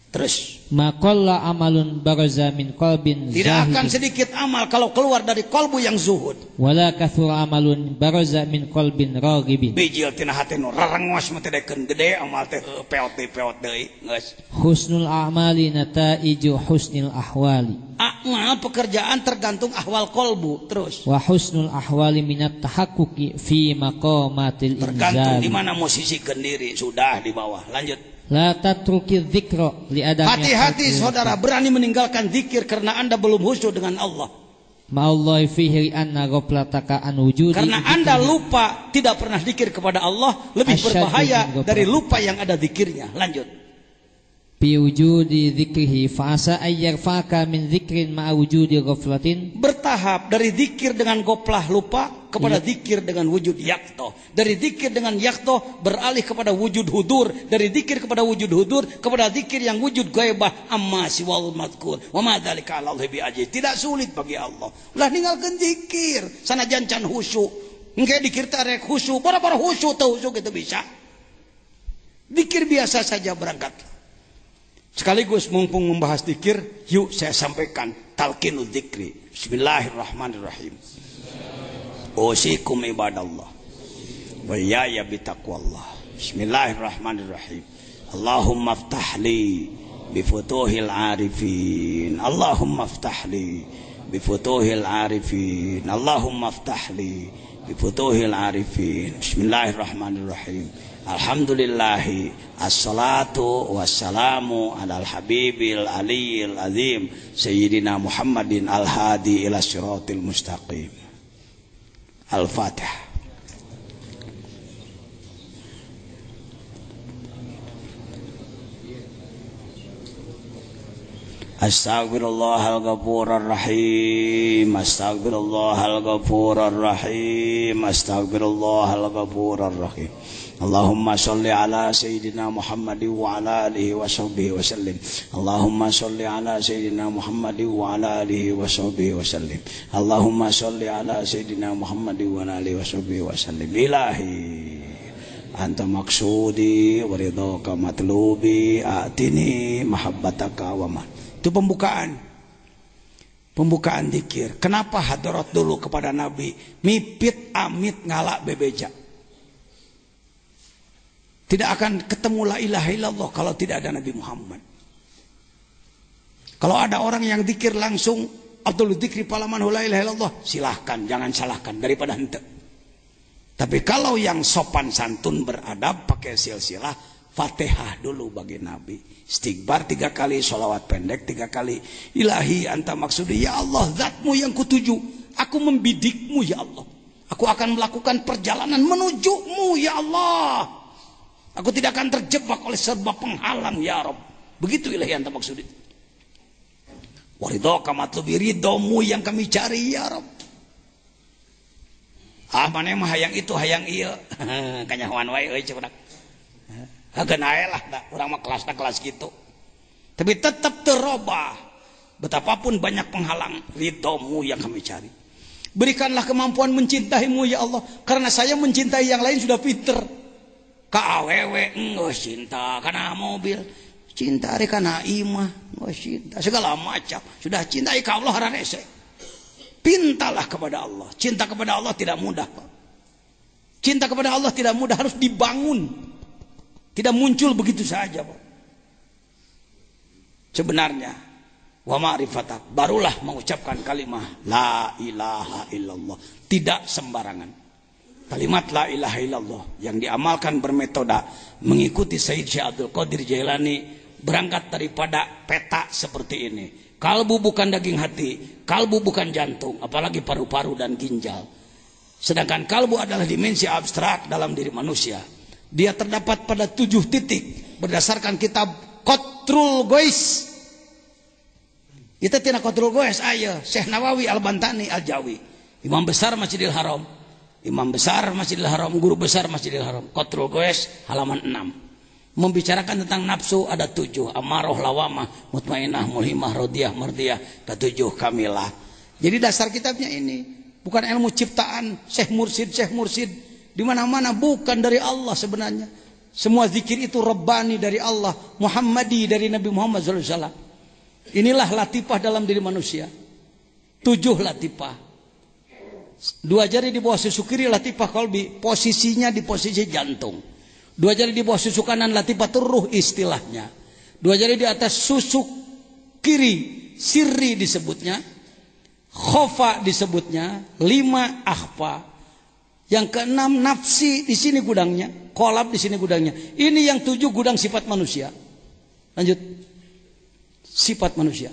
Terus maqalla amalun baraza min qalbin zahid. Tidak akan sedikit amal kalau keluar dari kolbu yang zuhud. Wala kathura amalun baraza min qalbin raghibin. Bijil tina hati nu rarengos mah teh gede amal teh peot deui geus. Husnul a'mali nataiju husnil ahwali. Amal pekerjaan tergantung ahwal kolbu. Terus wa husnul ahwali minat tahaqquqi fi maqamatil inzal. Tergantung di mana musisikeun diri, sudah di bawah. Lanjut. La tatruki dzikra li adami. Hati-hati saudara, berani meninggalkan zikir karena Anda belum khusyuk dengan Allah. Ma'allahi fihi anna ghaflataka an wujudi. Karena Anda lupa, tidak pernah zikir kepada Allah, lebih berbahaya dari lupa yang ada zikirnya. Lanjut. Bi wujudi dzikrihi fa asa ayyarfaka min dzikrin ma'a wujudi ghaflatin. Bertahap dari zikir dengan goplah lupa kepada zikir dengan wujud yakto. Dari zikir dengan yakto beralih kepada wujud hudur. Dari zikir kepada wujud hudur kepada zikir yang wujud gaibah amma siwal madkur. Wa ma dzalika 'ala Allahi bi'ajiz. Tidak sulit bagi Allah. Lah ninggalkeun zikir sanajan can khusyuk. Engke dikir tarek khusyuk, para khusyuk teu khusyuk itu bisa. Zikir biasa saja berangkat. Sekaligus mumpung membahas zikir, yuk saya sampaikan talqinul dzikri. Bismillahirrahmanirrahim. usikum ibadallah wa iyaya bitaqwallah. Bismillahirrahmanirrahim. Allahumma aftah li bifutuhil arifin. Allahumma aftah li bifutuhil arifin. Allahumma aftah li bifutuhil arifin. Bismillahirrahmanirrahim. Alhamdulillahi assalatu wassalamu alal habibil aliyil azim sayyidina Muhammadin al-hadi ila siratil mustaqim. Al-Fatihah. Astaghfirullahal ghafurur rahim. Astaghfirullahal ghafurur rahim. Astaghfirullahal ghafurur rahim. Allahumma sholli ala sayyidina Muhammadin wa ala alihi wa sahbihi wa sallim. Allahumma sholli ala sayyidina Muhammadin wa ala alihi wa sahbihi wa sallim. Allahumma sholli ala sayyidina Muhammadin wa ala alihi wa sahbihi wa sallim. Ilahi anta maksudi wa ridhaka matlubi atini mahabbataka wa man. Itu pembukaan zikir. Kenapa hadarat dulu kepada Nabi? Mipit amit ngalak bebeja. Tidak akan ketemu la ilaha illallah kalau tidak ada Nabi Muhammad. Kalau ada orang yang zikir langsung Abdul Dzikri palaman la ilaha illallah, silahkan, jangan salahkan daripada hente. Tapi kalau yang sopan santun beradab pakai silsilah, Fatihah dulu bagi Nabi, istighfar 3 kali, sholawat pendek 3 kali. Ilahi anta maksudi, ya Allah zatmu yang kutuju, aku membidikmu ya Allah, aku akan melakukan perjalanan menujumu ya Allah, aku tidak akan terjebak oleh serba penghalang ya Rabb. Begitu ilahi anta maksudi. Waridhoka matlubi, ridhomu yang kami cari ya Rabb. Ah mana mah hayang itu hayang iya kanyahoan wae euy ceudak. Hageun ae lah da urang mah kelasna kelas gitu. Tapi tetap terobah. Betapapun banyak penghalang, ridhomu yang kami cari. Berikanlah kemampuan mencintaimu ya Allah, karena saya mencintai yang lain sudah pinter. Ka awewe geus cinta, kana mobil cinta, ari kana imah geus cinta, segala macam sudah cintai ka Allah ranese. Pintalah kepada Allah. Cinta kepada Allah tidak mudah, Pak. Cinta kepada Allah tidak mudah, harus dibangun. Tidak muncul begitu saja, Pak. Sebenarnya wa ma'rifatak, barulah mengucapkan kalimat la ilaha illallah, tidak sembarangan. Kalimat la ilaha illallah yang diamalkan bermetoda mengikuti Sayyid Syekh Abdul Qadir Jailani, berangkat daripada peta seperti ini. Kalbu bukan daging hati, kalbu bukan jantung, apalagi paru-paru dan ginjal. Sedangkan kalbu adalah dimensi abstrak dalam diri manusia. Dia terdapat pada 7 titik berdasarkan kitab Qatrul Gois. Itu tina Qatrul Gois aya Syekh Nawawi Al-Bantani Al-Jawi, Imam besar Masjidil Haram. Imam besar Masjidil Haram, guru besar Masjidil Haram. Qatrul Gois halaman 6. Membicarakan tentang nafsu ada 7, amarah, lawamah, mutmainah, mulhimah, rodiyah, mardiyah, ke-7 kamilah. Jadi dasar kitabnya ini bukan ilmu ciptaan Syekh Mursid di mana-mana, bukan dari Allah sebenarnya. Semua zikir itu rabbani dari Allah, Muhammadi dari Nabi Muhammad SAW. Inilah latifah dalam diri manusia. 7 latifah. 2 jari di bawah susu kiri latifah qalbi, posisinya di posisi jantung. 2 jari di bawah susu kanan latifatul ruh istilahnya. 2 jari di atas susu kiri sirri disebutnya, khofa disebutnya, 5 akhfa. Yang ke-6 nafsi, di sini gudangnya, kolab di sini gudangnya. Ini yang 7 gudang sifat manusia. Lanjut. Sifat manusia.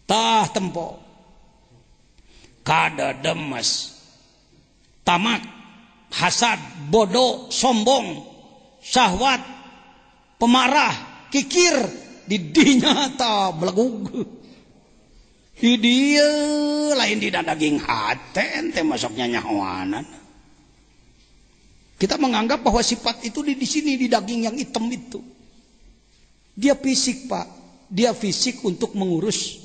Tah tempo. Kada demes. Tamak, hasad, bodoh, sombong, syahwat, pemarah, kikir, didinya ta belegug. Di dia lain di daging hati ente masuknya nyawanan. Kita menganggap bahwa sifat itu di sini di daging yang hitam itu. Dia fisik, Pak. Dia fisik untuk mengurus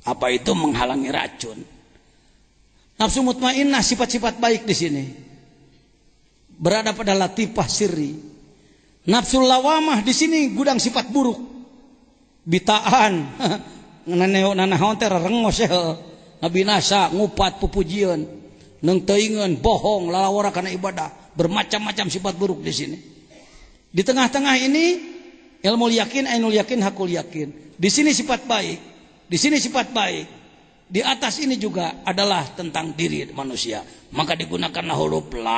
apa itu menghalangi racun. Nafsu mutmainnah sifat-sifat baik di sini. Berada pada latifah sirri. Nafsu lawamah di sini gudang sifat buruk. Bitaan. Nanahon teh rengos ya. ngabinasa, ngupat pupujian, nengteingan, bohong, lalawara karena ibadah, bermacam-macam sifat buruk di sini. Di tengah-tengah ini ilmu yakin, ainul yakin, hakul yakin. Di sini sifat baik, di sini sifat baik. Di atas ini juga adalah tentang diri manusia. Maka digunakanlah huruf la,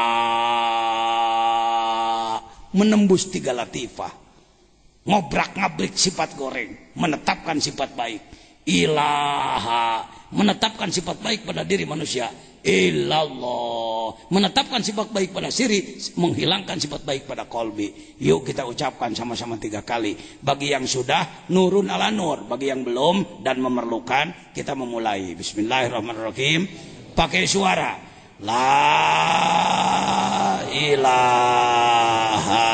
menembus 3 latifah. Ngobrak-ngabrik sifat goreng, menetapkan sifat baik. Ilaha, menetapkan sifat baik pada diri manusia. Illallah, menetapkan sifat baik pada siri, menghilangkan sifat baik pada kolbi. Yuk kita ucapkan sama-sama 3 kali. Bagi yang sudah, nurun ala nur. Bagi yang belum dan memerlukan, kita memulai. Bismillahirrahmanirrahim. Pakai suara. La ilaha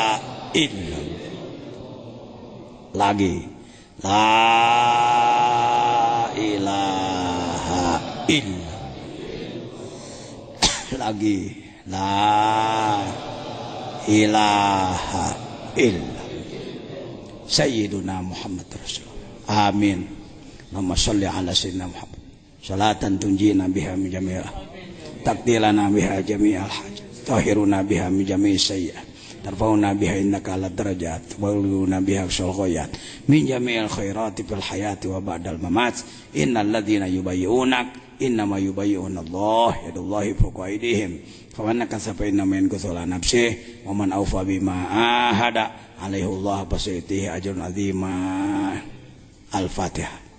illallah. Lagi. La ilaha illallah. Lagi. La ilaha illallah. Sayyiduna Muhammad Rasulullah. Amin. Allahumma sholli ala sayyidina Muhammad. Salatan tunjina biha min jami'il takdilana biha jami'al hajat. Tahiruna biha min jami'is sayyi'at. Tarfauna biha innaka ala darajat. Waluna biha sulghayat. Min jami'il khairati fil hayati wa ba'dal mamat. Innal ladzina yubayyi'unak innama yubayyi'una Allah yadullahi fawqa aydihim. Faman nakasa fa inna min kusala nafsihi wa man awfa bima ahada alaihi Allah fasaytihi ajrun azima. Al-Fatihah.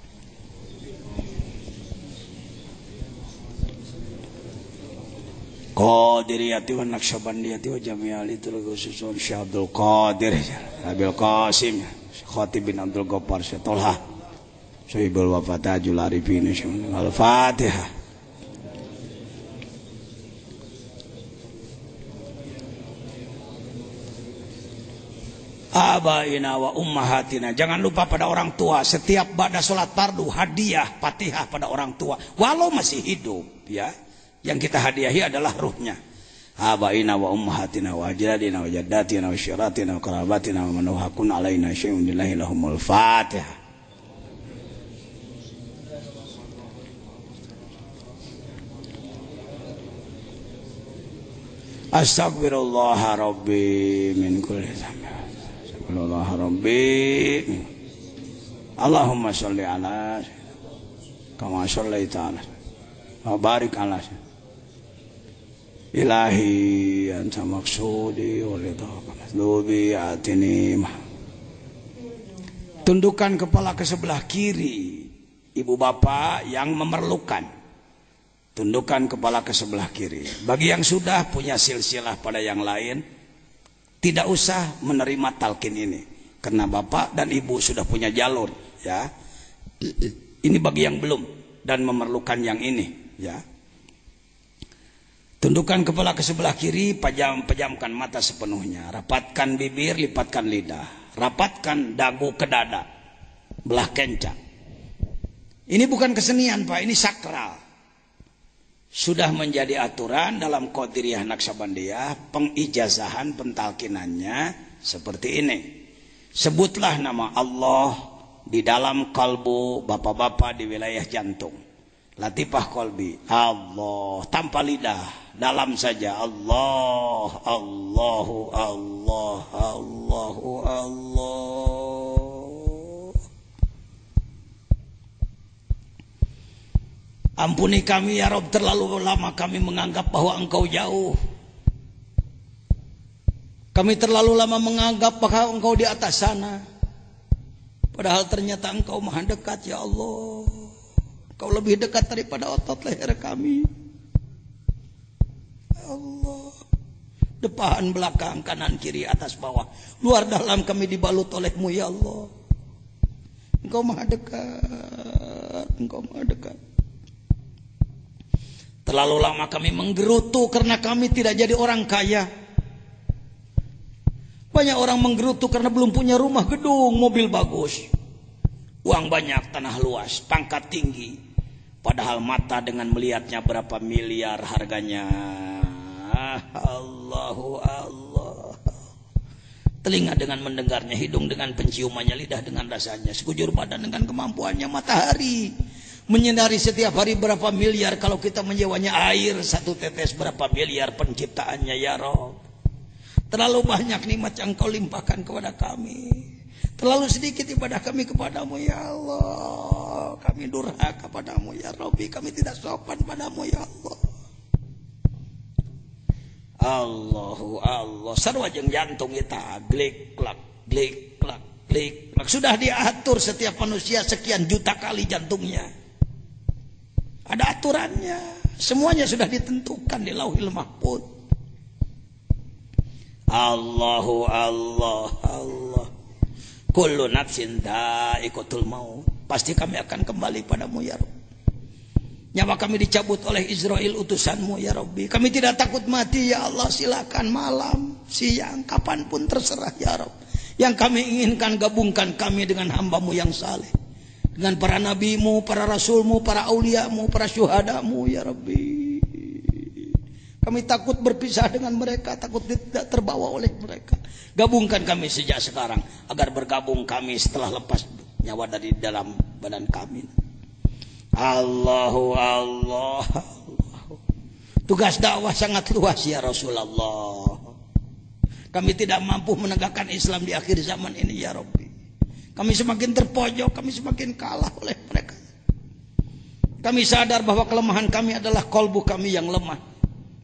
Qadiriyati wa Naqsyabandiyati wa jami'ali tulgususun Syekh Abdul Qadir Abil Qasim Khatib bin Abdul Ghaffar Syekh Tolha Syahibul Wafat Ajul Arifin. Al-Fatihah. Abaina wa ummahatina. Jangan lupa pada orang tua. Setiap ba'da sholat fardu hadiah Fatihah pada orang tua walau masih hidup, ya. Yang kita hadiahi adalah ruhnya. Abaina wa ummahatina wa ajdadina wa jaddatina wa syiratina wa karabatina wa man hakun alaina syai'un lillahi lahumul Fatihah. Astaghfirullah rabbi min kulli dhanbi. Astaghfirullah rabbi. Allahumma sholli ala kama shallaita ala wa barik ala Ilahi anta maksudi walidhaka matlubi atini. Tundukkan kepala ke sebelah kiri ibu bapak yang memerlukan. Tundukkan kepala ke sebelah kiri. Bagi yang sudah punya silsilah pada yang lain, tidak usah menerima talqin ini karena bapak dan ibu sudah punya jalur, ya. Ini bagi yang belum dan memerlukan yang ini, ya. Tundukkan kepala ke sebelah kiri, pejamkan mata sepenuhnya, rapatkan bibir, lipatkan lidah, rapatkan dagu ke dada, belah kencang. Ini bukan kesenian, Pak, ini sakral. Sudah menjadi aturan dalam Qadiriyah Naqsyabandiyah, pengijazahan pentalkinannya seperti ini. Sebutlah nama Allah di dalam kalbu bapak-bapak di wilayah jantung. Latifah kolbi, Allah, tanpa lidah, dalam saja, Allah, Allahu, Allah, Allahu, Allah. Ampuni kami ya Rabb, terlalu lama kami menganggap bahwa Engkau jauh. Kami terlalu lama menganggap bahwa Engkau di atas sana. Padahal ternyata Engkau maha dekat ya Allah. Kau lebih dekat daripada otot leher kami. Allah. Depan, belakang, kanan, kiri, atas, bawah, luar, dalam kami dibalut oleh-Mu ya Allah. Engkau maha dekat. Engkau maha dekat. Terlalu lama kami menggerutu karena kami tidak jadi orang kaya. Banyak orang menggerutu karena belum punya rumah, gedung, mobil bagus, uang banyak, tanah luas, pangkat tinggi. Padahal mata dengan melihatnya berapa miliar harganya. Allahu Allah. Telinga dengan mendengarnya, hidung dengan penciumannya, lidah dengan rasanya, sekujur badan dengan kemampuannya, matahari Menyinari setiap hari berapa miliar, kalau kita menyewanya air satu tetes berapa miliar penciptaannya ya Rob. Terlalu banyak nikmat yang Kau limpahkan kepada kami. Terlalu sedikit ibadah kami kepadamu ya Allah. Kami durhaka padamu ya Rabbi. Kami tidak sopan padamu ya Allah. Allahu Allah. Sarwa jeung jantung kita glik klak glik klak glik klak. Sudah diatur setiap manusia sekian juta kali jantungnya. Ada aturannya. Semuanya sudah ditentukan di Lauhil Mahfuz. Allahu Allah Allah. Kullu nafsin dha'iqatul maut. Pasti kami akan kembali padamu ya Rabb. Nyawa kami dicabut oleh Israel utusanmu ya Rabbi. Kami tidak takut mati ya Allah. Silakan malam, siang, kapanpun terserah ya Rabb. Yang kami inginkan gabungkan kami dengan hambamu yang saleh, dengan para nabimu, para rasulmu, para auliamu, para syuhadamu ya Rabbi. Kami takut berpisah dengan mereka, takut tidak terbawa oleh mereka. Gabungkan kami sejak sekarang, agar bergabung kami setelah lepas nyawa dari dalam badan kami. Allahu Allah Allah. Tugas dakwah sangat luas ya Rasulullah. Kami tidak mampu menegakkan Islam di akhir zaman ini ya Rabbi. Kami semakin terpojok, kami semakin kalah oleh mereka. Kami sadar bahwa kelemahan kami adalah kolbu kami yang lemah.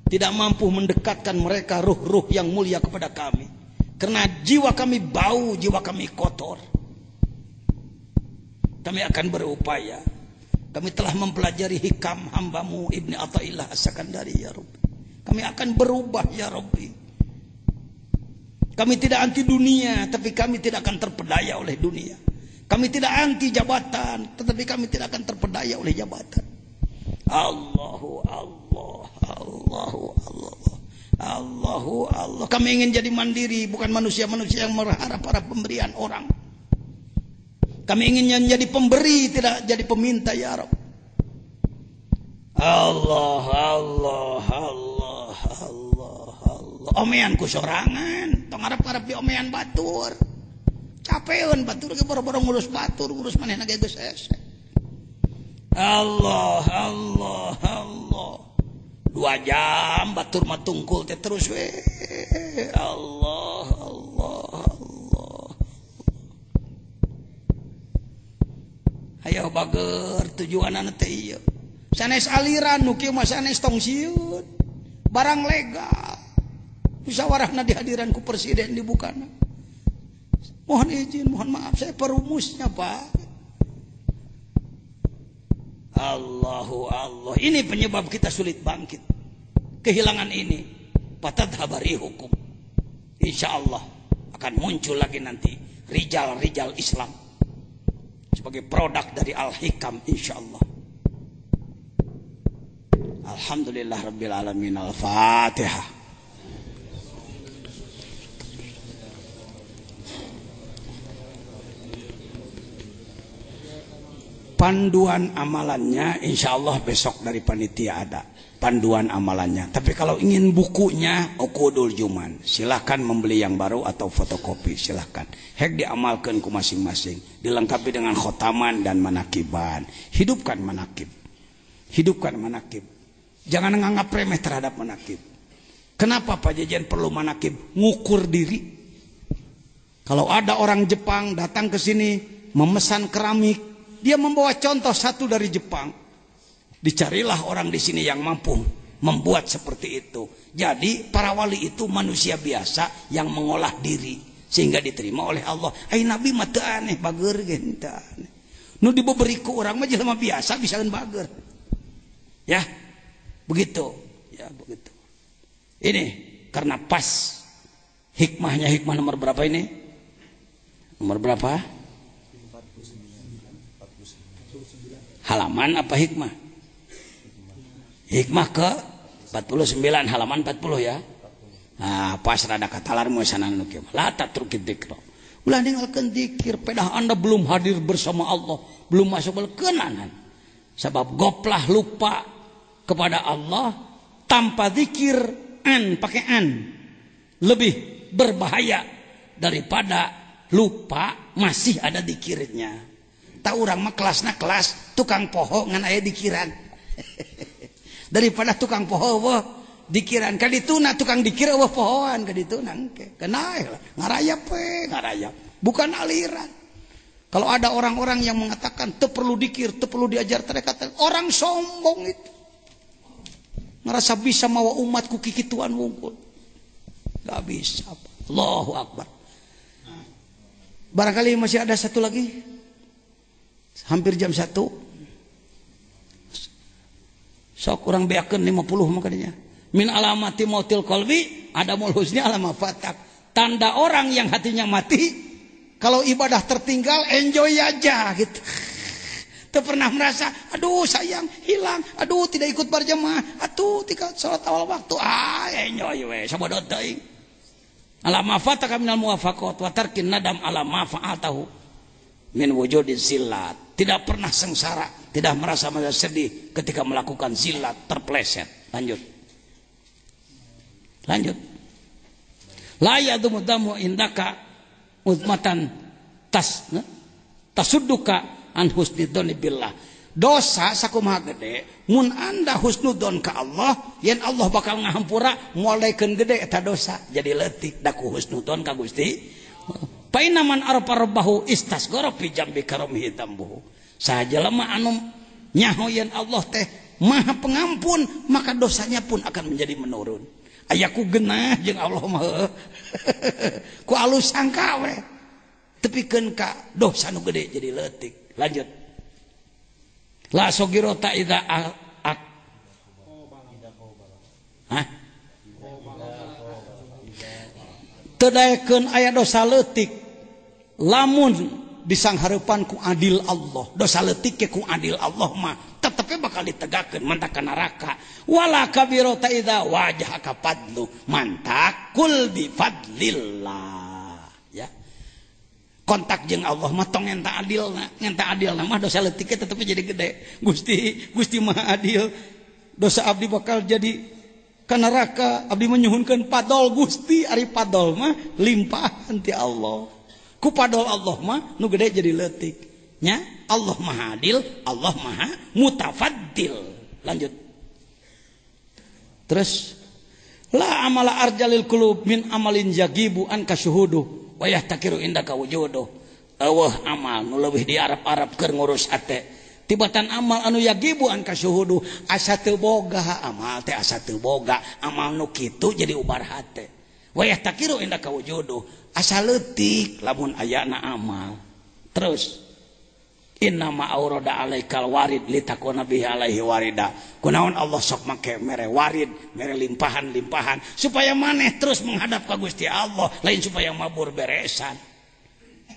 Tidak mampu mendekatkan mereka ruh-ruh yang mulia kepada kami. Karena jiwa kami bau, jiwa kami kotor. Kami akan berupaya. Kami telah mempelajari hikam hambamu Ibni Athaillah As-Sakandari ya Rabbi. Kami akan berubah ya Rabbi. Kami tidak anti dunia, tapi kami tidak akan terpedaya oleh dunia. Kami tidak anti jabatan, tetapi kami tidak akan terpedaya oleh jabatan. Allahu Allah Allahu Allah Allahu Allah. Kami ingin jadi mandiri, bukan manusia-manusia yang berharap pada pemberian orang. Kami ingin jadi pemberi, tidak jadi peminta ya Rabb. Allah Allah Allah Allah Allah. Omean ku sorangan, tong arep-arep di omean batur. Capeun batur ge boro-boro ngurus batur, ngurus manehna ge geus hese. Allah Allah Allah. 2 jam batur mah tungkul teh terus we. Allah Allah Allah. Hayo bager tujuanna teh ieu. Sanes aliran nu kieu mah sanes tong sieun. Barang legal. Musyawarahna dihadiran ku presiden dibukana. Mohon izin, mohon maaf saya perumusnya Pak. Allahu Allah. Ini penyebab kita sulit bangkit. Kehilangan ini patadhabari hukum. Insya Allah akan muncul lagi nanti rijal-rijal Islam sebagai produk dari Al-Hikam insya Allah. Alhamdulillah Rabbil Alamin. Al-Fatihah. Panduan amalannya insya Allah besok dari panitia ada panduan amalannya. Tapi kalau ingin bukunya Uqudul Juman, silahkan membeli yang baru atau fotokopi, silahkan. Hek diamalkan ku masing-masing, dilengkapi dengan khotaman dan manakiban. Hidupkan manakib, hidupkan manakib. Jangan menganggap remeh terhadap manakib. Kenapa Pak Jejen perlu manakib? Ngukur diri. Kalau ada orang Jepang datang ke sini memesan keramik, dia membawa contoh satu dari Jepang. Dicarilah orang di sini yang mampu membuat seperti itu. Jadi para wali itu manusia biasa yang mengolah diri sehingga diterima oleh Allah. Ai Nabi mah teu aneh bager genta. Nu diberi ku urang mah jelema biasa bisa bager. Ya. Begitu. Ya, begitu. Ini karena pas hikmahnya, hikmah nomor berapa ini? Nomor berapa? Halaman apa hikmah? Hikmah ke 49, halaman 40 ya. Nah, pas rada katalar muasanan nu kieu. La tatrukid dzikra. Ulah ninggalkeun zikir, pedah Anda belum hadir bersama Allah, belum masuk kenanan. Sebab goplah lupa kepada Allah tanpa zikir pakai lebih berbahaya daripada lupa masih ada zikirnya. tak urang mah kelasna kelas tukang poho ngan aya dikiran daripada tukang poho wah dikiran ka dituna tukang dikira wah pohoan ka dituna engke kenal ngarayap ngarayap bukan aliran. Kalau ada orang-orang yang mengatakan teu perlu dikir, teu perlu diajar tarekat, orang sombong itu. Ngerasa bisa mawa umat ku kikituan wungkul. Gak bisa. Allahu Akbar. Barangkali masih ada satu lagi. Hampir jam 1. Sok kurang beakeun 50 makanya. Min alamati mautil qalbi adamul husni alama fatak. Tanda orang yang hatinya mati kalau ibadah tertinggal enjoy aja gitu. Tidak pernah merasa aduh sayang hilang, aduh tidak ikut berjamaah, aduh tidak salat awal waktu, enjoy we sabodot teuing. Ala ma fataka minal muwafaqat wa tarkin nadam ala ma fa'atahu min wujudin zillat. Tidak pernah sengsara, tidak merasa sedih ketika melakukan zillat, terpleset. Lanjut. La yadumu damu indaka uzmatan tasudduka an husnudon billah. Dosa sakumaha gede mun anda husnudon ka Allah yen Allah bakal ngahampura moalekeun gede eta dosa jadi leutik da ku husnudon ka Gusti. Paina man arfa rabbahu istasghara fi jambi karamihi tambuhu. Sajelema anu nyaho yen Allah teh Maha Pengampun maka dosanya pun akan menjadi menurun. Ayaku genah jeung Allah mah ku alus sangka we tepikeun ka dosa nu gede jadi leutik. Lanjut. La sogirota idza teu daekeun aya dosa leutik lamun disanghareupan ku adil Allah. Dosa leutik ke ku adil Allah mah tetep bakal ditegakeun mantak ka neraka. Wala kabirota idza wajhaka fadlu mantakul bi fadlillah. Ya. Kontak jeung Allah mah tong ngenta adilna mah dosa leutik tetep jadi gede. Gusti Maha adil. Dosa abdi bakal jadi ka neraka, abdi menyuhunkeun padol Gusti, ari padol mah limpahan ti Allah. Ku padol Allah mah nu gede jadi leutik. Nya Allah Maha adil, Allah Maha mutafaddil. Lanjut. Terus la amala arjalil qulub min amalin yagibu an kasyuhudu wa yahtakiru indaka wujudu. Eueuh amal nu leuwih diarap-arap keur ngurus ate. Tibatan amal anu yagibu an kasyuhudu asa teu boga amal teh asa teu boga amal nu kitu jadi ubar hate. Wa yahtakiru indaka wujudu asa leutik lamun ayana amal. Terus inna ma aurada alaikal warid litakuna bihi alaihi warida. Kunaon Allah sok make mere warid, mere limpahan supaya maneh terus menghadap ka Gusti Allah, lain supaya mabur beresan.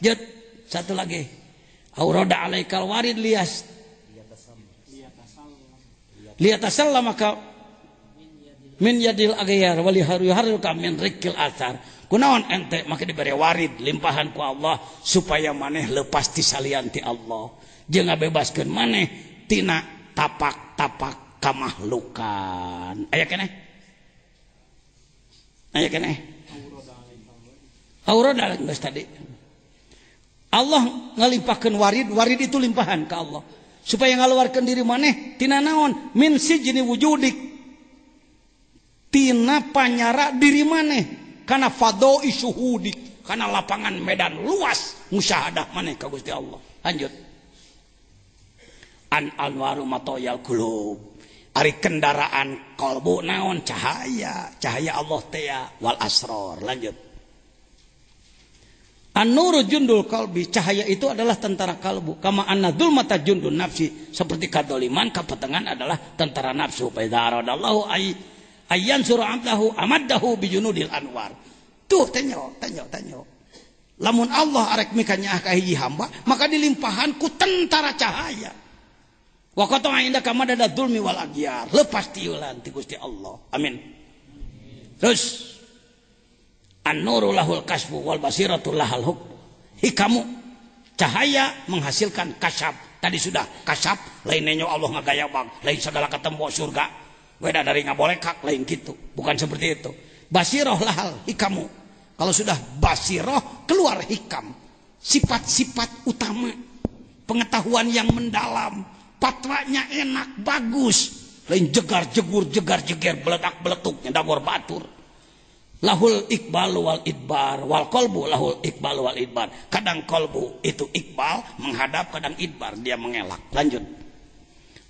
Jut, satu lagi. Aurada alaikal warid liyatasalla maka min yadil aghyar wali haruka min rikil athar. Kunaon ente maka diberi warid limpahan ku Allah supaya maneh lepas ti salian ti Allah jeung ngabebaskeun maneh tina tapak-tapak kamahlukan. Aya keneh aurada geus tadi Allah ngalimpahkeun warid itu limpahan ka Allah supaya ngaluarkeun diri maneh tina naon min sijni wujudik tina panyara diri maneh karena fadoi syuhudik karena lapangan medan luas musyahadah maneh ka Gusti Allah. Lanjut. An alwaru matoyal qulub ari kendaraan kalbu naon cahaya Allah teh wal asrar. Lanjut. An-nuru jundul qalbi cahaya itu adalah tentara kalbu kama anna dzulmata jundun nafsi seperti kadoliman kapetengan adalah tentara nafsu fa idza aradallahu ayyan surah amdahu amaddahu bijunudil anwar. Tuh tanyo. Lamun Allah arek mikanya ka hiji hamba, maka dilimpahan ku tentara cahaya. Wa qata inda kamadada dzulmi wal aghyar. Lepas tiulan ti Gusti Allah. Amin. Terus an-nuru lahul kasfu wal basiratu lahal hukm. Hikamu cahaya menghasilkan kasyaf. Tadi sudah kasyaf lain nenyo Allah ngagayabang, lain segala ketemu surga. Beda dari ngabolekak lain gitu, bukan seperti itu. Basiroh lahal hikamu. Kalau sudah basiroh keluar hikam, sifat-sifat utama pengetahuan yang mendalam, fatwanya enak, bagus, lain jegar-jegur, jegar-jeger, beledak-beletuknya dagor batur. Lahul iqbal wal idbar wal qalbu lahul iqbal wal idbar. Kadang qalbu itu iqbal menghadap, kadang idbar dia mengelak. Lanjut.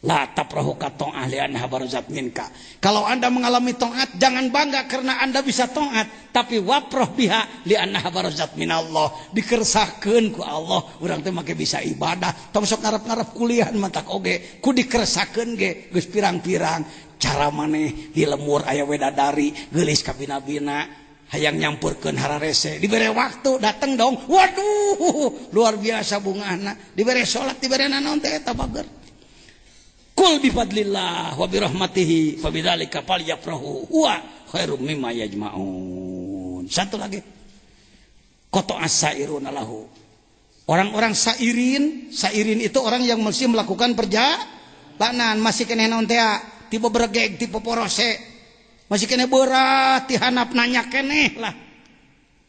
La taprahu ka ta'ah li anha barzat minka. Kalau Anda mengalami taat, jangan bangga karena Anda bisa taat, tapi waproh biha li anha barzat minallah. Dikersahkeun ku Allah, urang teh make bisa ibadah. Tong sok ngarep-ngarep kuliah matak oge, ku dikersahkeun ge geus pirang-pirang. Cara maneh di lemur aya wedadari geulis ka bina-bina hayang nyampurkeun hararese, dibere waktu dateng dong. Waduh, luar biasa bungahna. Dibere salat, dibere naon teh eta bager. Qul bi fadlillah wa bi rahmatihi fa bidzalika falyafrahu huwa khairum mimma yajma'un. Satu lagi. Qata as-sairuna lahu. Orang-orang sairin itu orang yang mesti melakukan perjalanan, masih keneh naon teh tipe beregeg, tipe porose, masih keneh berat, ti hanap nanya keneh lah.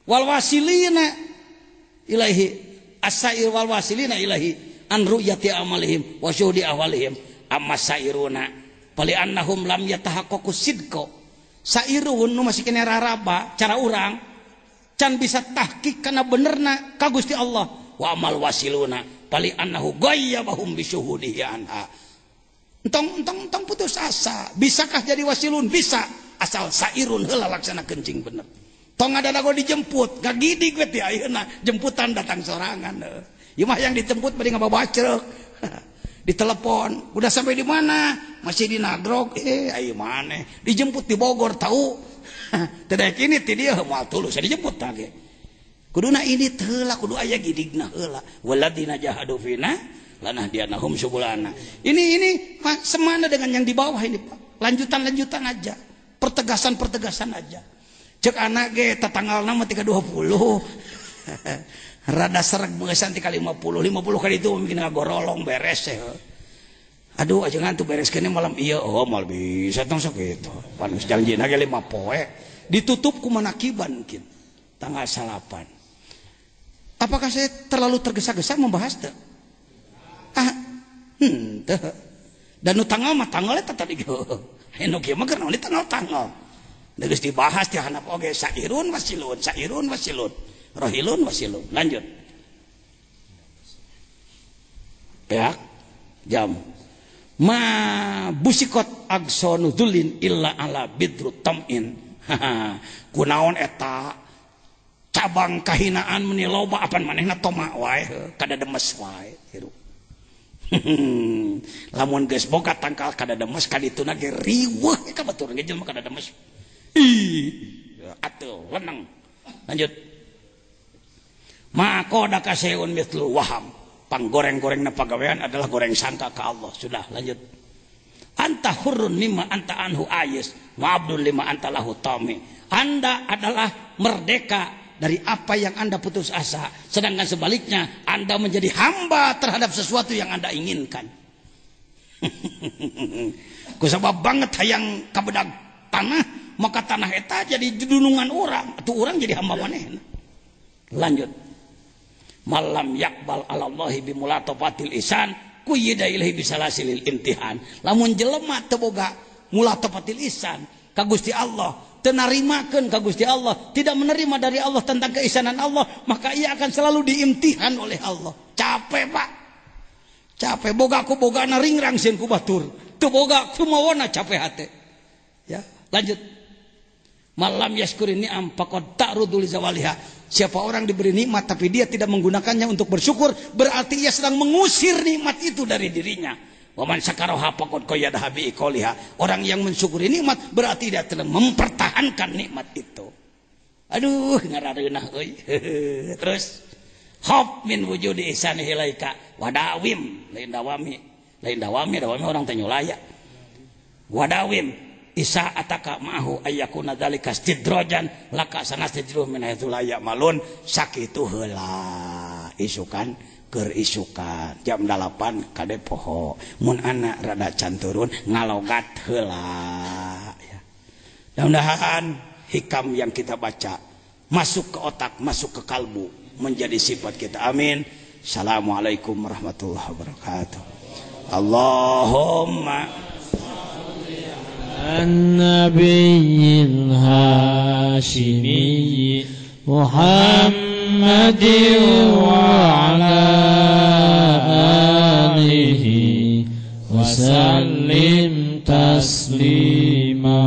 Wal wasilina ilahi as-sair wal wasilina ilahi an ru'yati amalihim wa syuhudi ahwalihim. Amma sairuna pali annahum lam yatahaqqaqu sidqa. Sairun nu masih kena raraba cara urang can bisa tahqiq kana benerna ka Gusti Allah. Wa amal wasiluna pali annahu ghayyabahum bi syuhudihi anha. Entong putus asa. Bisakah jadi wasilun? Bisa, asal sairun heula laksana kencing bener. Tong ada dago dijemput, gagidig we ti ayeuna jemputan datang sorangan. Ieu mah yang dijemput bade ngababacreuk. Ditelepon, udah sampai di mana? Masih di Nagrog. Ayo mana? Dijemput di Bogor tahu. Tidak kini ti dia moal tulus dijemput lagi. Kuduna ini heula, kudu aya gidigna heula. Waladina jahadu fina lanahdiyanahum subulana. Ini semana dengan yang di bawah ini, Pak. Lanjutan aja. Pertegasan aja. Cek anak ge tatanggalna mah 320. Rada sereg begesan ti ka 50 kali itu mungkin ngagorolong beres ya. Aduh ajengan tuh beres kene malam iya mal bisa tong sok kitu. Pan geus janjina ge 5 poe ditutup ku manakiban mungkin tanggal 8. Apakah saya terlalu tergesa-gesa membahas teh? Teh. Dan nu tanggal mah tanggal eta tadi ge. Anu kieu mah keur tanggal. Geus dibahas ti hanap oge sairun wasilun. Rohilun wasilun. Lanjut. Ya, jam. Ma busikot agsonudulin illa ala bidru tam'in. Kunaon eta cabang kahinaan meni loba apan manehna toma wae kada demes wae hirup. Lamun geus boga tangkal kada demes kadituna ge riweuh ka batur ge jelema kada demes. Atuh leneng. Lanjut. Maka kaseun mitlu waham. Panggoreng-gorengna pagawean adalah goreng sangka ke Allah. Sudah, lanjut. Anta hurrun mimma anta anhu ayis, wa abdul lima anta lahu tami. Anda adalah merdeka dari apa yang Anda putus asa, sedangkan sebaliknya Anda menjadi hamba terhadap sesuatu yang Anda inginkan. Kusabab banget hayang kabedag tanah, maka tanah eta jadi dunungan orang, atau orang jadi hamba manehna. Lanjut. Malam yakbal alallahi bimulatafatil isan kuyida ilahi bisalasilil imtihan. Lamun jelema teu boga mulatafatil isan ka Gusti Allah, teu narimakeun ka Gusti Allah, tidak menerima dari Allah tentang keisanan Allah, maka ia akan selalu diimtihan oleh Allah. Capek, Pak. Capek boga ku boga na ringrang sieun ku batur. Teu boga kumawana capek hate. Ya, lanjut. Malam yaskurin ni'am faqad ta'rudu li zawaliha. Siapa orang diberi nikmat tapi dia tidak menggunakannya untuk bersyukur, berarti ia sedang mengusir nikmat itu dari dirinya. Wa man syakaraha faqad qayyadaha bi iqaliha. Orang yang mensyukuri nikmat berarti dia sedang mempertahankan nikmat itu. Aduh, ngarareunah euy. Terus hab min wujudi ihsanihi ilaika wadawim, lain dawami orang teh nyulaya. Wadawim Isa ataka ma'ahu ayyakuna dzalika istidrojan laka sanastidruh min haitsu la ya'malun sakitu heula isukan keur isukan jam 8 kade poho mun anak rada can turun ngalogat heula ya. Mudah-mudahan hikam yang kita baca masuk ke otak, masuk ke kalbu, menjadi sifat kita. Amin. Assalamualaikum warahmatullahi wabarakatuh. Allahumma an-nabiyil hashimi Muhammadin wa ala alihi wa sallim taslima.